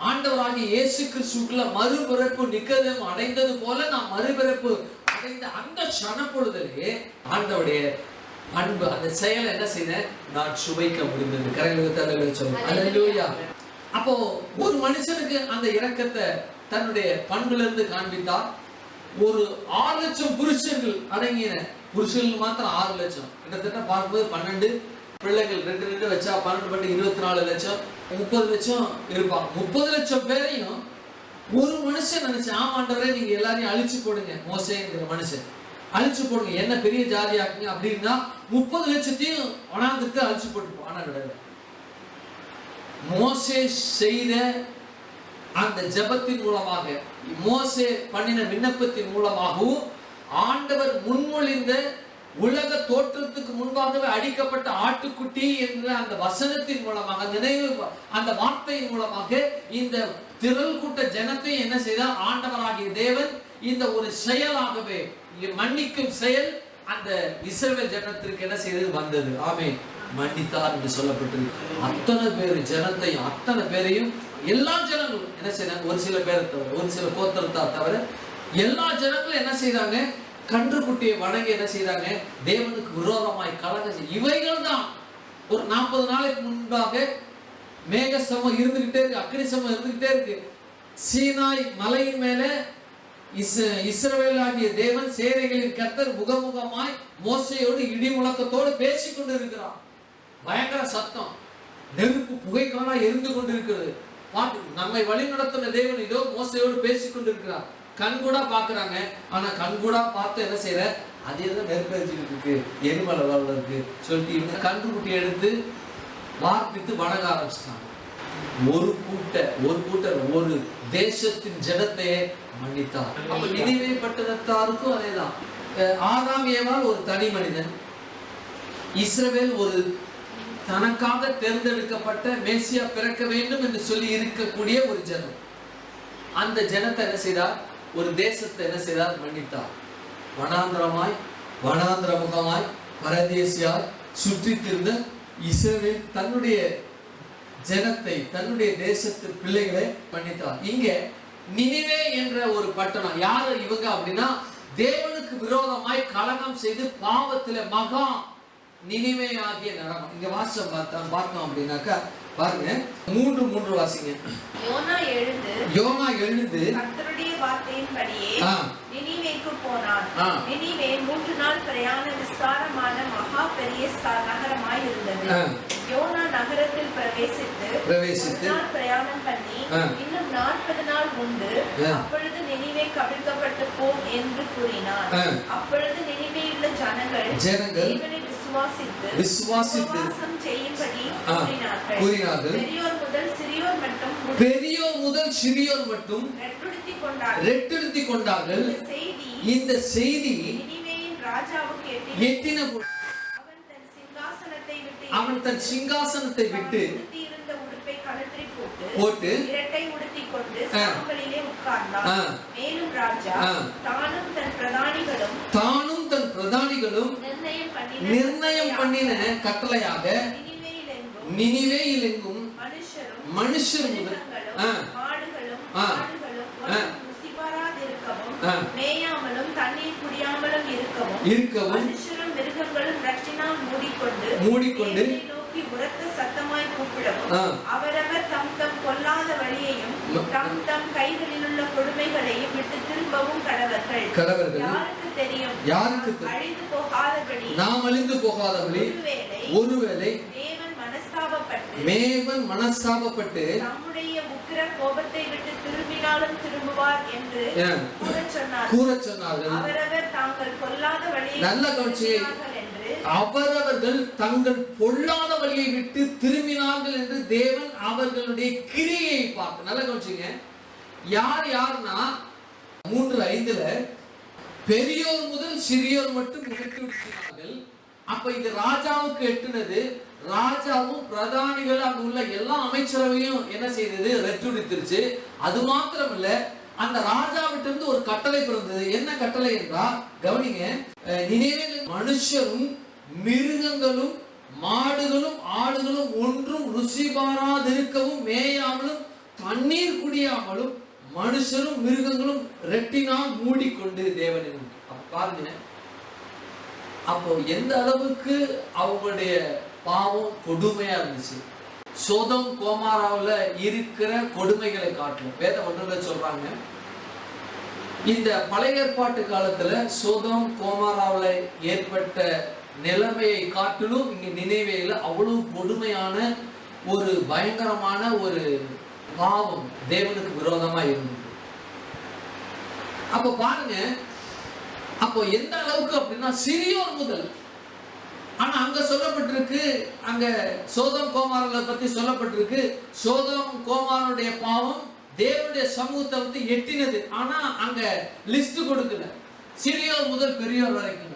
ஆண்டவராகிய இயேசு கிறிஸ்துவுக்குள்ள மறுபிறப்பு நிக்கதேமு அடைந்தது போல நான் மறுபிறப்பு அடைந்த அந்த சனப்பொழுதிலே ஆண்டவருடைய அன்பு, அந்த செயலை என்ன செய்த? நான் சுவைக்க முடிந்தது. அல்லேலூயா. அப்போ ஒரு மனுஷனுக்கு அந்த இரக்கத்தை தன்னுடைய பண்புல இருந்து காண்பித்தார். ஒரு 6 லட்சம் புருஷர்கள் அடங்கின, புருஷர்கள் மாத்திரம் 6 லட்சம், கிட்டத்தட்ட பார்க்கும்போது 12 பிள்ளைகள் 2 வச்சா 12 24 லட்சம், 30 லட்சம் இருப்பாங்க. 30 லட்சம் பேரையும் ஒரு மனுஷன் நினைச்சு, ஆமாண்டவரே நீங்க எல்லாரையும் அழிச்சு போடுங்க, மோசேங்கிற மனுஷன் அழிச்சு போடுங்க, என்ன பெரிய ஜாதி ஆக்குங்க அப்படின்னா 30 லட்சத்தையும் வனாந்திரத்தை அழிச்சு போட்டு. ஆனா கிடையாது. மோசே செய்த அந்த ஜெபத்தின் மூலமாக, மோசே பண்ணின விண்ணப்பத்தின் மூலமாகவும் ஆண்டவர் முன்மொழிந்த உலக தோற்றத்துக்கு முன்பாகவே அடிக்கப்பட்ட ஆட்டுக்குட்டி என்ற அந்த வசனத்தின் மூலமாக, அந்த வார்த்தையின் மூலமாக இந்த திரள் கூட்ட ஜனத்தை என்ன செய்தார்? ஆண்டவராகிய தேவன் இந்த ஒரு செயலாகவே, மன்னிக்கும் செயல் அந்த இஸ்ரவேல் ஜனத்திற்கு என்ன செய்தது? வந்தது. ஆமென். மன்னித்தார் என்று சொல்லப்பட்டிருக்கு. அத்தனை பேர் ஜனத்தையும், அத்தனை பேரையும், எல்லா ஜனங்களும் என்ன செய்தாங்க? ஒரு சில பேரை தவிர, ஒரு சில கோத்திரத்தார் தவிர எல்லா ஜனங்களும் என்ன செய்தாங்க? கன்றுக்குட்டியை வணங்கி என்ன செய்தாங்க? தேவனுக்கு விரோதமாய் கலங்க. இவைகள் தான் ஒரு 40 நாளைக்கு முன்பாக மேக சமம் இருந்துகிட்டே இருக்கு, அக்னி சமம் இருந்துகிட்டே இருக்கு. சீனாய் மலையின் மேல இஸ்ரவேலாகிய தேவன் சேனைகளின் கர்த்தர் முகமுகமாய் மோசையோடு இடி முழக்கத்தோடு பேசிக் கொண்டு இருக்கிறார். பயங்கர சத்தம், நெருப்பு புகைக்கானா எரிந்து கொண்டிருக்கிறது. நம்மை வழி நடத்தின தேவன் இதோ மோசையோடு பேசிக் கொண்டிருக்கிறார். கண்கூடா பாக்குறாங்க. ஆனா கண்கூடா பார்த்து என்ன செய்யற? அதே தான் நெருப்பு எரிஞ்சுக்கிட்டு இருக்கு, எரிமலை வரல இருக்கு சொல்லிட்டு இவங்க கன்றுக்குட்டி எடுத்து வார்ப்பித்து வணங்க ஆரம்பிச்சிட்டாங்க. ஒரு கூட்டம் ஒரு தேசத்தின் ஜனத்தையே மன்னித்தார். அப்ப நினைவே பட்டணத்தாருக்கும் அதேதான். ஆதாம் ஏவாள் ஒரு தனி மனிதன், இஸ்ரவேல் ஒரு தனக்காக தேர்ந்தெடுக்கப்பட்ட மேசியா பிறக்க வேண்டும் என்று சொல்லி இருக்கக்கூடிய ஒரு ஜனம். அந்த ஜனத்தை என்ன செய்தார்? ஒரு தேசத்தை என்ன செய்தார்? மன்னித்தார். வனாந்திரமாய், வனாந்திர முகமாய், பரதேசியாய் சுற்றி திருந்த இஸ்ரவேல் தன்னுடைய ஜனத்தை, தன்னுடைய தேசத்து பிள்ளைகளை மன்னித்தார். இங்க நினிவே என்ற ஒரு பட்டணம். யாரு இவங்க அப்படின்னா, தேவனுக்கு விரோதமாய் கலகம் செய்து பாவத்தில மகா நினிவே ஆகிய நரகம். இங்க வாசம் பார்த்தோம் அப்படின்னாக்கா பாருங்க, 3 வாசிங்க. யோனா எழுந்து கர்த்தருடைய வார்த்தையின்படியே நினிவேக்கு போனான். நினிவே 3 நாள் பிரயாண விஸ்தாரமான மகா பெரிய நகரமாய் இருந்தது. யோனா நகரத்தில் பிரவேசித்து நாள் பிரயாணம் பண்ணி இன்னும் 40 நாள் உண்டு. அப்பொழுது நினிவே கவிழ்க்கப்பட்டு போம் என்று கூறினார். அப்பொழுது நினிவேயுள்ள ஜனங்கள் தேவனை விசுவாசித்து செய்யும்படி கூறினார்கள். பெரியோர் முதல் சிறியோர் மட்டும் ரெட்டெடுத்தி கொண்டார்கள். இந்த செய்தி எட்டின அவன் தன் சிங்காசனத்தை விட்டு போட்டு இரட்டை உடுத்திக் கொண்டு சாம்பலிலே உட்கார்ந்தான். மேலும் ராஜா தானும் தன் பிரதானிகளும் நிர்ணயம் பண்ணின கட்டளையாக நினிவேயில் எங்கும் மனுஷர் முதல் மேயாமலும் தண்ணீர் குடியாமலும் இருக்கவும் மனுஷரும் மிருகங்களும் ரட்டினால் மூடிக்கொண்டு நோக்கி உரத்த சத்தமாய் கூப்பிடவும் அவரவர் தம் தம் பொல்லாத வழியையும் தம் தம் கைகளில் உள்ள கொடுமைகளையும் விட்டு திரும்பவும் கடவர்கள். யாருக்கு தெரியும்? நாம் அழிந்து போகாதபடி ஒருவேளை தேவன் மனஸ்தாபப்பட்டு நம்முடைய உக்கிர கோபத்தை விட்டு திரும்பினாலும் திரும்புவார் என்று கூறச் சொன்னார்கள். அவரவர் தாங்கள் பொல்லாத வழியை நல்ல கவனிச்சியை அவரவர்கள் தங்கள் பொல்லாத வழியை விட்டு திரும்பினார்கள் என்று தேவன் அவர்களுடைய கிரியையை பார்த்து. நல்ல கவனிச்சிங்க. யாருன்னா 3:5 பெரியோர் முதல் சிறியோர் மட்டும் விட்டு விட்டார்கள். அப்ப இது ராஜாவுக்கு எட்டுனது. ராஜாவும் பிரதானிகள் அங்க உள்ள எல்லா அமைச்சரவையும் என்ன செய்தது? ரெட்டுடித்திருச்சு. அது மாத்திரம் இல்ல, அந்த ராஜாவிட்ட இருந்து ஒரு கட்டளை பிறந்தது. என்ன கட்டளை என்றால் கவனிங்க, நினைவில் மனுஷரும் மிருகங்களும் மாடுகளும் ஆடுகளும் ஒன்றும் ருசி பாராதிருக்கவும் மேயாமலும் தண்ணீர் குடியாமலும் மனுஷரும் மிருகங்களும் ரெட்டினால் மூடிக்கொண்டு தேவனின். பாருங்க, அப்போ எந்த அளவுக்கு அவங்களுடைய பாவம் கொடுமையா இருந்துச்சு. சோதம் கோமாராவுல இருக்கிற கொடுமைகளை காட்டும் வேத ஒன்றுல சொல்றாங்க. இந்த பழைய ஏற்பாட்டு காலத்துல சோதம் கோமாராவுல ஏற்பட்ட நிலைமையை காட்டிலும் இங்க நினைவேல அவ்வளவு கொடுமையான ஒரு பயங்கரமான ஒரு பாவம் தேவனுக்கு விரோதமா இருந்தது. அப்ப பாருங்க, அப்போ எந்த அளவுக்கு அப்படின்னா சிறியோர் முதல். ஆனா அங்க சொல்லப்பட்டிருக்கு, அங்க சோதம் கோமாரனை பத்தி சொல்லப்பட்டிருக்கு. சோதம் கோமாரனுடைய பாவம் தேவனுடைய சமூகத்தை வந்து எட்டினது. ஆனா அங்க லிஸ்ட் கொடுக்கல, சிறியோர் முதல் பெரியோர் வரைக்கும்.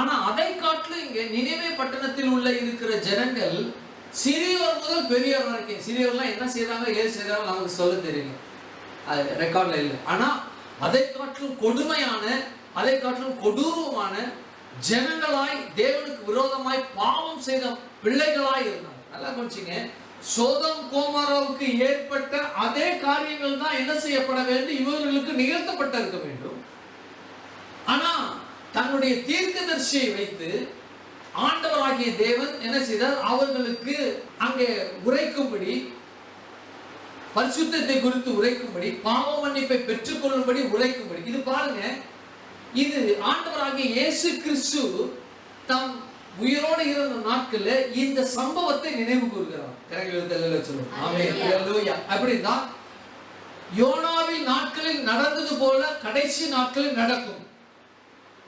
ஆனா அதை காட்டிலும் இங்க நினைவே பட்டணத்தில் உள்ள இருக்கிற ஜனங்கள் சிறியோர் முதல் பெரியோர் வரைக்கும், சிறியோர்லாம் என்ன செய்யறாங்க ஏது செய்யறாங்க நமக்கு சொல்ல தெரியல, அது ரெக்கார்ட்ல இல்லை. ஆனா அதை காட்டிலும் கொடுமையான, அதை காட்டிலும் கொடூரமான ஜனங்களாய் தேவனுக்கு விரோதமாய் பாவம் செய்த பிள்ளைகளாய் இருந்தாங்க. நல்லா கொஞ்சிங்க, சோதம் கோமோராவுக்கு ஏற்பட்ட அதே காரியங்கள் தான் என்ன செய்யப்பட வேண்டும், இவர்களுக்கு நிகழ்த்தப்பட்ட இருக்க வேண்டும். ஆனா தன்னுடைய தீர்க்கதரிசியை வைத்து ஆண்டவராகிய தேவன் என்ன செய்தார், அவர்களுக்கு அங்கே உரைக்கும்படி, பரிசுத்தத்தை குறித்து உரைக்கும்படி, பாவ மன்னிப்பை பெற்றுக் கொள்ளும்படி உரைக்கும்படி. இது பாருங்க, இது ஆண்டவராகிய இயேசு கிறிஸ்து தம் உயிரோடு இருந்த நாட்கள்ல இந்த சம்பவத்தை நினைவு கூறுகிறார். அப்படின்னா யோனாவின் நாட்களில் நடந்தது போல கடைசி நாட்களில் நடக்கும்.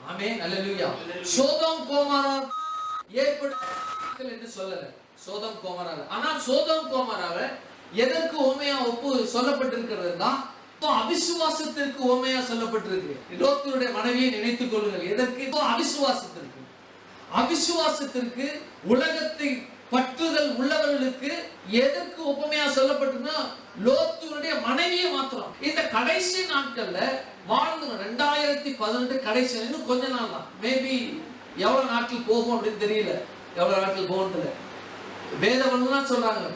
ஆமென், அல்லேலூயா. சோதோம் கோமோரா ஏற்பட்ட என்று சொல்லல, சோதோம் கோமோரா. ஆனா சோதோம் கோமோராவை எதற்கு ஓமையா ஒப்பு சொல்லப்பட்டிருக்கிறதுனா அவிசுவாசத்திற்கு ஓமையா சொல்லப்பட்டிருக்கு. லோத்துடைய மனைவியை நினைத்துக் கொள்ளுங்கள். எதற்கு? அவிசுவாசத்திற்கு. அவிசுவாசத்திற்கு, உலகத்தை பற்றுதல் உள்ளவர்களுக்கு எதற்கு ஒப்புமையா சொல்லப்பட்டிருந்தா லோத்துடைய மனைவியை மாத்திரம். இந்த கடைசி நாட்கள்ல வாழ்ந்து 2018 கடைசி, இன்னும் கொஞ்ச நாள் தான், மேபி எவ்வளவு நாட்கள் போகும் அப்படின்னு தெரியல, எவ்வளவு நாட்கள் போகும்ல. வேதவன்லாம் சொல்றாங்க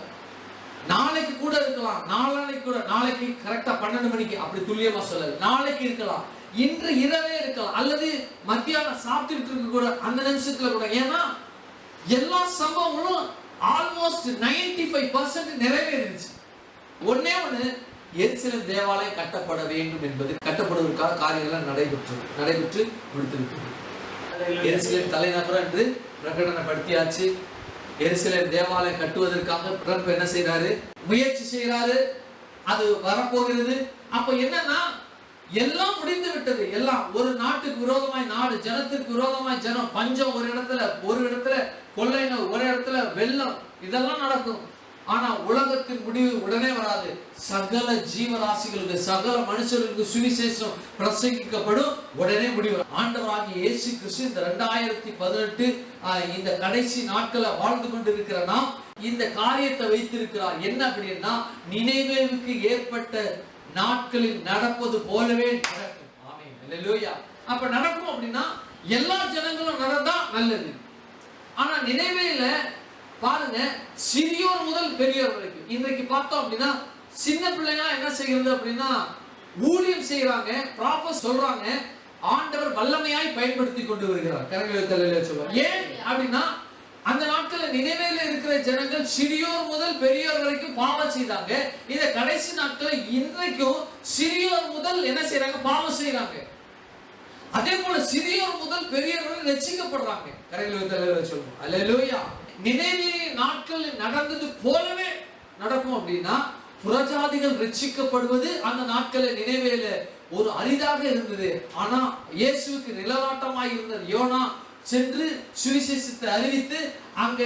நாளைக்கு கூட இருக்கலாம், நாளைக்கு கூட, நாளைக்கு கரெக்டா 12 மணிக்கு, அப்படி துல்லியமா சொல்லல, நாளைக்கு இருக்கலாம், இன்று இரவே இருக்கலாம், அல்லது மத்தியானம் சாப்பிட்டுட்டு இருக்க கூட அந்த நிமிஷத்துல கூட. ஏன்னா எல்லா சம்பவங்களும் ஆல்மோஸ்ட் 95% நிறைவேறிடுச்சு. ஒண்ணே ஒண்ணு, எருசலேம் தேவாலயம் கட்டப்பட வேண்டும் என்பது, கட்டப்படுவதற்காக காரியங்கள் நடைபெற்று முடித்திருக்கிறது. எருசலேம் தலைநகரம் என்று பிரகடனப்படுத்தியாச்சு. எருசலேம் தேவாலயம் கட்டுவதற்காக ட்ரம்ப் என்ன செய்யறாரு, முயற்சி செய்யறாரு, அது வரப்போகிறது. அப்ப என்னன்னா எல்லாம் முடிந்து விட்டது. எல்லாம் ஒரு நாட்டுக்கு விரோதமாய் நாடு, ஜனத்துக்கு விரோதமாய் ஜனம், பஞ்சம் ஒரு இடத்துல கொள்ளை நோய், ஒரு இடத்துல வெள்ளம், இதெல்லாம் நடக்கும். ஆனா உலகத்தின் முடிவு உடனே வராது. சகல ஜீவராசிகளுக்கு, சகல மனுஷர்களுக்கு சுவிசேஷம் பிரசங்கிக்கப்படும், உடனே முடிவு. ஆண்டவராகிய இயேசு கிறிஸ்து இந்த 2018 இந்த கடைசி நாட்களை வாழ்ந்து கொண்டிருக்கிற நாம் இந்த காரியத்தை வைத்திருக்கிறார். என்ன அப்படின்னா, நினைவேவுக்கு ஏற்பட்ட நாட்களில் நடப்பது போலவே நடக்கும். ஆமென், அல்லேலூயா. அப்ப நடக்கும் அப்படின்னா எல்லா ஜனங்களும் நடந்தா நல்லது. ஆனா நினைவேல பாருங்க, சிறியோர் முதல் பெரியோர் வரைக்கும். இன்றைக்கு பார்த்தோம் அப்படின்னா சின்ன பிள்ளைங்க என்ன செய்யறது அப்படின்னா ஊழியம் செய்யறாங்க, ப்ராஃபட் சொல்றாங்க, ஆண்டவர் வல்லமையாய் பயன்படுத்தி கொண்டு வருகிறார். கரங்களை சொல்லுவாங்க. ஏன் அப்படின்னா அந்த நாட்கள்ல நினைவேல இருக்கிற ஜனங்கள் சிறியோர் முதல் பெரியோர் வரைக்கும் பாவம் செய்தாங்க. இந்த கடைசி நாட்கள் இன்றைக்கும் சிறியோர் முதல் என்ன செய்யறாங்க, பாவம் செய்யறாங்க. அதே போல சிறியோர் முதல் பெரியோர் வரை ரட்சிக்கப்படுறாங்க. கரங்களை சொல்லுவோம். அல்லேலூயா. நினைவே நாட்கள் நடந்தது போலவே நடக்கும் அப்படின்னா புறஜாதிகள் ரட்சிக்கப்படுவது அந்த நாட்களில் நினைவேல ஒரு அரிதாக இருந்தது. ஆனா இயேசுவுக்கு நிழலாட்டமாய் இருந்த யோனா சென்று சுவிசேஷத்தை அறிவித்து அங்க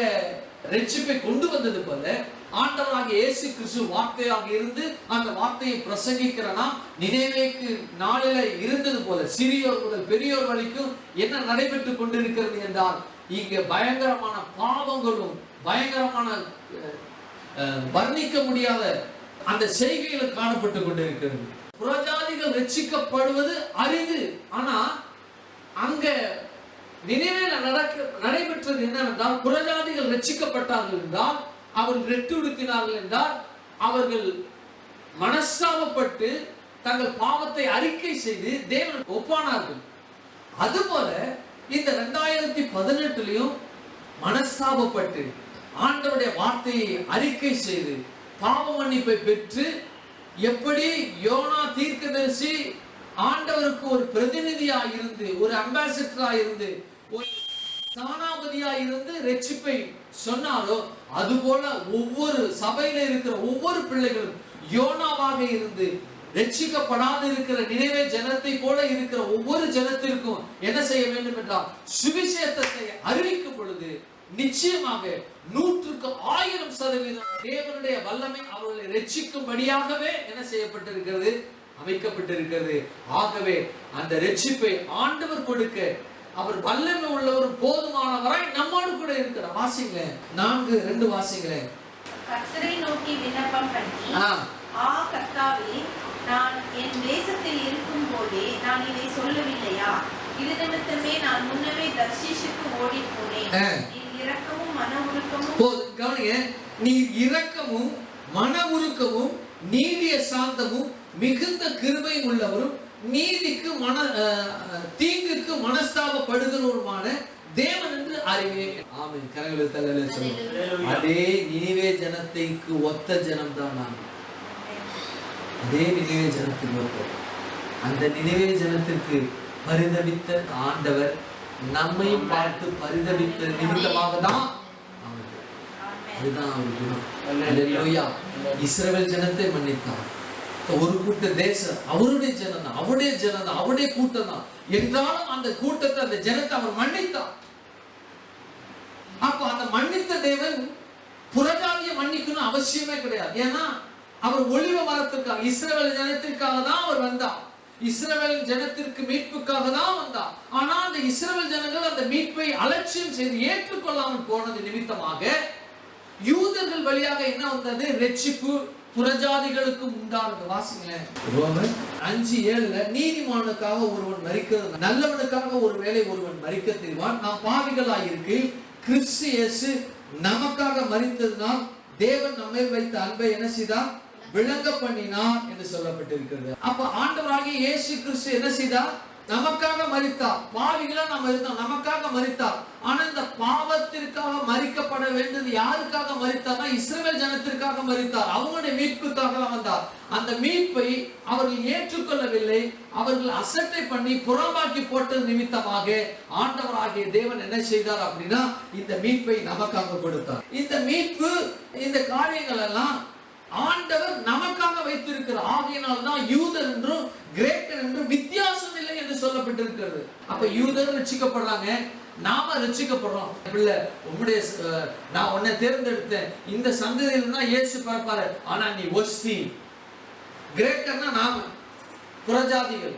ரட்சிப்பை கொண்டு வந்தது போல ஆண்டவராகிய இயேசு கிறிஸ்து வார்த்தையாக இருந்து அந்த வார்த்தையை பிரசங்கிக்கிறனா நினைவேக்கு நாளில இருந்தது போல சிறியோர் முதல் பெரியோர் வரைக்கும் என்ன நடைபெற்று கொண்டிருக்கிறது என்றால், இங்க பயங்கரமான பாவங்களும் பயங்கரமான வர்ணிக்க முடியாத அந்த செய்கைகளும் காணப்பட்டு கொண்டிருக்கிறது. புறஜாதிகள் ரட்சிக்கப்படுவது அரிது. ஆனா அங்க நினைவேல நடைபெற்றது என்னவென்றால், புறஜாதிகள் ரட்சிக்கப்பட்டார்கள் என்றால், அவர்கள் ரெட்டுடுத்தினார்கள் என்றால், அவர்கள் மனஸ்தாபப்பட்டு தங்கள் பாவத்தை அறிக்கை செய்து தேவன் ஒப்பானார்கள். அதுபோல இந்த 2018 மனஸ்தாபப்பட்டு ஆண்டவருடைய வார்த்தையை அறிக்கை செய்து பாவ மன்னிப்பை பெற்று, எப்படி யோனா தீர்க்கதரிசி ஆண்டவருக்கு ஒரு பிரதிநிதியா இருந்து, ஒரு அம்பாசிடரா இருந்து, ஒரு ஸ்தானாபதியா இருந்து ரட்சிப்பை சொன்னாரோ, அதுபோல ஒவ்வொரு சபையில இருக்கிற ஒவ்வொரு பிள்ளைகளும் யோனாவாக இருந்து ரட்சிக்கப்படாது இருக்கிற நினைவே ஜனத்தை போல இருக்கிற ஒவ்வொரு ஜனத்திற்கும் என்ன செய்ய வேண்டும் என்றால், சுவிசேஷத்தை அறிவிக்கும் பொழுது நிச்சயமாக 100% தேவனுடைய வல்லமை அவர்களை ரட்சிக்கும்படியாகவே என்ன செய்யப்பட்டிருக்கிறது, அமைக்கப்பட்டிருக்கிறது. ஆகவே அந்த ரட்சிப்பை ஆண்டவர் கொடுக்க அவர் வல்லமை உள்ளவர், போதுமானவராய் நம்மோடு கூட இருக்கிறார். வாசிங்களேன் 4:2 வாசிங்களேன். கர்த்தரை நோக்கி விண்ணப்பம் பண்ணி, கர்த்தாவே, நான் என் தேசத்தில் இருக்கும் போதே நான் இதை சொல்லவில்லையா? இது நிமித்தமே நான் முன்னமே தர்ஷீஷுக்கு ஓடி போனேன். நீர் இரக்கமும் மன உருக்கமும் கவனிங்க, நீர் இரக்கமும் மன உருக்கமும் நீடிய சாந்தமும் மிகுந்த கிருபை உள்ளவரும் நீதிக்கு தீங்குக்கு மனஸ்தாபப்படுகிறவருமான தேவன் என்று அறிவேன். ஆமென். கரங்களை தள்ளல சொல்லுங்க. அதே நினிவே ஜனத்துக்கு ஒத்த ஜனம் தான் நாங்கள். அதே நினிவே ஜனத்துக்கு ஒத்த, அந்த நினிவே ஜனத்திற்கு பரிதபித்த ஆண்டவர் நம்மையும் பார்த்து பரிதபித்த நிமித்தமாக தான் அதுதான் அவர் குணம். அல்லேலூயா. இஸ்ரவேல் ஜனத்தை மன்னித்தார். ஒரு கூட்ட தேசம் அவருடைய ஜனம் தான், அவருடைய ஜனம் தான், அவருடைய கூட்டம் தான் என்றாலும் அந்த கூட்டத்தை, அந்த ஜனத்தை அவர் மன்னித்தார். அப்ப அந்த மன்னித்த தேவன் புறஜாதியை மன்னிக்கணும் அவசியமே கிடையாது. ஏன்னா அவர் ஒளிவ வரத்திற்காக, இஸ்ரவேல் ஜனத்திற்காக தான் அவர் வந்தார். இஸ்ரவேல் ஜனத்திற்கு மீட்புக்காக தான் வந்தார். ஆனா அந்த இஸ்ரவேல் ஜனங்கள் அந்த மீட்பை அலட்சியம் செய்து ஏற்றுக்கொள்ளாமல் போனது நிமித்தமாக யூதர்கள் வழியாக என்ன வந்தது? ரட்சிப்பு புறஜாதிகளுக்கு உண்டானது. வாசிங்களேன் ரோமர் 5:7. நீதிமானுக்காக ஒருவன் மரிக்கிறது, நல்லவனுக்காக ஒருவேளை ஒருவன் மரிக்க தீர்வான். நாம் பாவிகளாய் இருக்கு, கிறிஸ்து இயேசு நமக்காக மரித்ததினால் தேவன் நம்மை வைத்த அன்பை என்ன செய்தார்? விளங்க பண்ணினார் என்று சொல்லப்பட்டிருக்கிறது. அப்ப ஆண்டவராகிய இயேசு கிறிஸ்து என்ன செய்தார்? நமக்காக மரித்தார். பாவிகளா நம்ம இருந்தோம், நமக்காக மரித்தார். ஆனா இந்த பாவத்திற்காக மரிக்கப்பட வேண்டியது யாருக்காக மரித்தார்னா இஸ்ரவேல் ஜனத்திற்காக மரித்தார். அவங்களுடைய மீட்புக்காக வந்தார். அந்த மீட்பை அவர்கள் ஏற்றுக்கொள்ளவில்லை. அவர்கள் அசட்டை பண்ணி புறம்பாக்கி போட்டது நிமித்தமாக ஆண்டவராகிய தேவன் என்ன செய்தார் அப்படின்னா இந்த மீட்பை நமக்காக கொடுத்தார். இந்த மீட்பு, இந்த காரியங்கள் எல்லாம் ஆண்டவர் நமக்காக வைத்திருக்கிறார். ஆகையினால் தான் யூதர் என்றும் கிரேக்கர் என்றும் வித்தியாசம் இல்லை என்று சொல்லப்பட்டிருக்கிறது. அப்ப யூதர் ரட்சிக்கப்படுறாங்க, நாம ரட்சிக்கப்படுறோம். பிள்ளை உம்முடைய நான் உன்னை தேர்ந்தெடுத்தேன், இந்த சந்ததியில தான் இயேசு பிறப்பாரு. ஆனா நீ ஒஸ்தி. கிரேக்கர்னா நாம புறஜாதிகள்,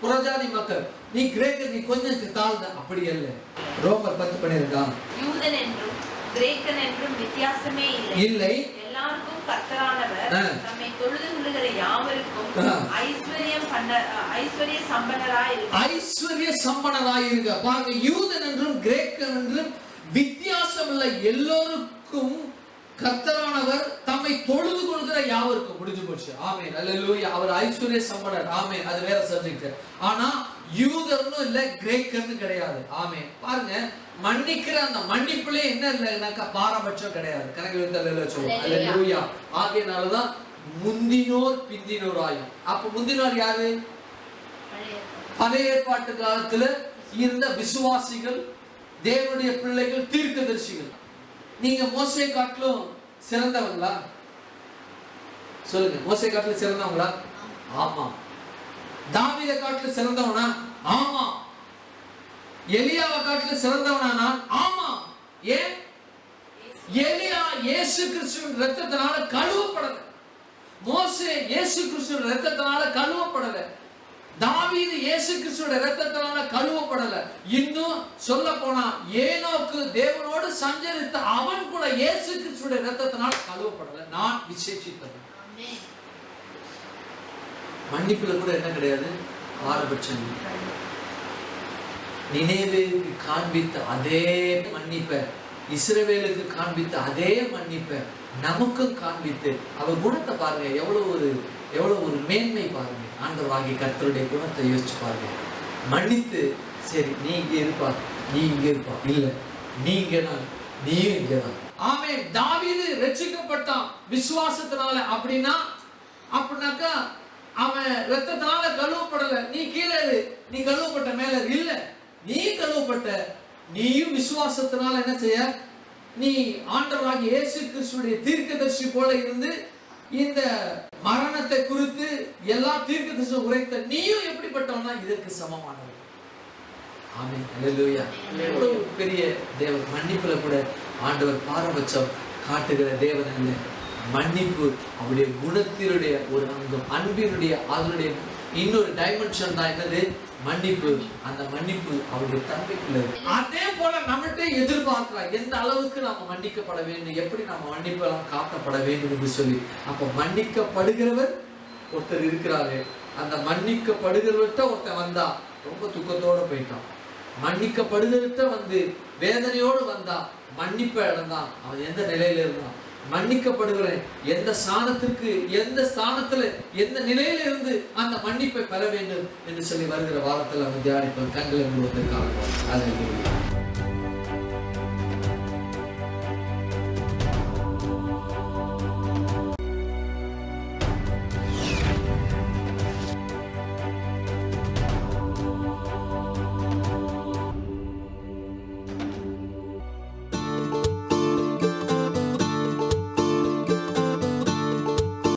புறஜாதி மக்கள். நீ கிரேக்கர், நீ கொஞ்சம் தாழ்ந்த. அப்படி அல்ல. ரோமர் 10:12. யூதன் என்றும் கிரேக்கன் என்றும் வித்தியாசமே இல்லை. எல்லாருக்கும் கர்த்தரானவர் நம்மை தொழுது கொள்ளுகிற யாவருக்கும் ஐஸ்வர்ய சம்பன்னராய் இருக்க. பாருங்க, யூதன் என்றும் கிரேக்கன் என்றும் வித்தியாசம் இல்லை. எல்லோருக்கும் கர்த்தரானவர் தம்மை தொழுது கொள்கிற யாவருக்கும். முடிஞ்சு போச்சு. ஆமென். அல்லேலூயா. அவர் ஐஸ்வர்ய சம்பனர். ஆமென். அது வேற சப்ஜெக்ட். ஆனா யூதர்னு இல்ல, கிரேக்கர்னு கிடையாது. ஆமென். பாருங்க, மன்னிக்கிற அந்த மன்னிப்புல என்ன இல்லைனாக்கா பாரபட்சம் கிடையாது. கணக்கு சொல்லுவோம். அல்லேலூயா. ஆகையினாலதான் முந்தினோர் பிந்தினோர் ஆயும். அப்ப முந்தினோர் யாரு? பழைய ஏற்பாட்டு காலத்துல இருந்த விசுவாசிகள், தேவனுடைய பிள்ளைகள், தீர்க்கதரிசிகள். நீங்க மோசே காட்டிலும் சிறந்தவங்களா? சொல்லுங்க. மோசே காட்டிலும் சிறந்தவங்களா? ஆமா. தாவீதை காட்டிலும் சிறந்தவனா? ஆமா. எலியாவை காட்டிலும் சிறந்தவனா? ஆமா. ஏன்? எலியா இயேசு கிறிஸ்துவின் இரத்தத்தினால கழுவப்படல. மோசே இயேசு கிறிஸ்துவின் இரத்தத்தினால கழுவப்படல. தாவீது இயேசு கிறிஸ்துவோட இரத்தத்தினால கழுவப்படல. இன்னும் சொல்ல போனா ஏனோக்கு தேவனோடு சஞ்சரித்த அவன் கூட இயேசு கிறிஸ்துவோட இரத்தத்தினால கழுவப்படல. நான் விசேஷித்தவன். மன்னிப்புல கூட என்ன கிடையாது? பாரபட்சம். நினைவேலுக்கு காண்பித்த அதே மன்னிப்பை, இஸ்ரவேலுக்கு காண்பித்த அதே மன்னிப்பை நமக்கும் காண்பித்து அவர் குணத்தை பாருங்க. எவ்வளவு ஒரு மேன்மை பாருங்க. ஆண்டவராகிய கர்த்தருடைய குணத்தை யோசிச்சு பாருங்க. மன்னித்து, சரி நீ இங்க இருப்பா, நீ இங்க இருப்பா, இல்ல நீ இங்கதான், நீயும் இங்கதான். ஆமென். தாவீது ரட்சிக்கப்பட்டான் விசுவாசத்தினால. அப்படின்னாக்கா அவன் ரத்தத்தினால கழுவப்படல. நீ கீழே இரு, நீ கழுவப்பட்ட மேல இல்ல, நீ கழுவப்பட்ட. நீயும் விசுவாசத்தினால என்ன செய்ய? நீ ஆண்டவராகிய இயேசு கிறிஸ்துவுடைய தீர்க்கதரிசி போல இருந்து இந்த மரணத்தை குறித்து எல்லா தீர்க்கதரிசி உரைத்த நீயும் எப்படிப்பட்டவனா? இதற்கு சமமானவன். ஆமென். அல்லேலூயா. எவ்வளவு பெரிய தேவன். மன்னிப்புல கூட ஆண்டவர் பாரபட்சம் காட்டுகிற தேவன் அல்ல. மன்னிப்பு அவருடைய குணத்தினுடைய ஒரு அங்கம், அன்பினுடைய அதனுடைய இன்னொரு டைமென்ஷன் தான் என்னது? மன்னிப்பு. அந்த மன்னிப்பு அவருடைய தன்மைக்குள்ள அதே போல நம்மகிட்ட எதிர்பார்க்கிறார் எந்த அளவுக்கு நாம மன்னிக்கப்பட வேண்டும், எப்படி நாம மன்னிப்பெல்லாம் காட்டப்பட வேண்டும் என்று சொல்லி. அப்ப மன்னிக்கப்படுகிறவர் ஒருத்தர் இருக்கிறாரு. அந்த மன்னிக்கப்படுகிறவர்கிட்ட ஒருத்தன் வந்தா ரொம்ப துக்கத்தோட போயிட்டான். மன்னிக்கப்படுகிறவர்கிட்ட வந்து வேதனையோடு வந்தா மன்னிப்ப இழந்தான். அவன் எந்த நிலையில இருந்தான்? மன்னிக்கப்படுகிற எந்த ஸ்தானத்திற்கு, எந்த ஸ்தானத்துல, எந்த நிலையில இருந்து அந்த மன்னிப்பை பெற வேண்டும் என்று சொல்லி வருகிற வாரத்தில் நம்ம தியானிப்போம். கண்களை மூடுவதற்காக. அல்லேலூயா.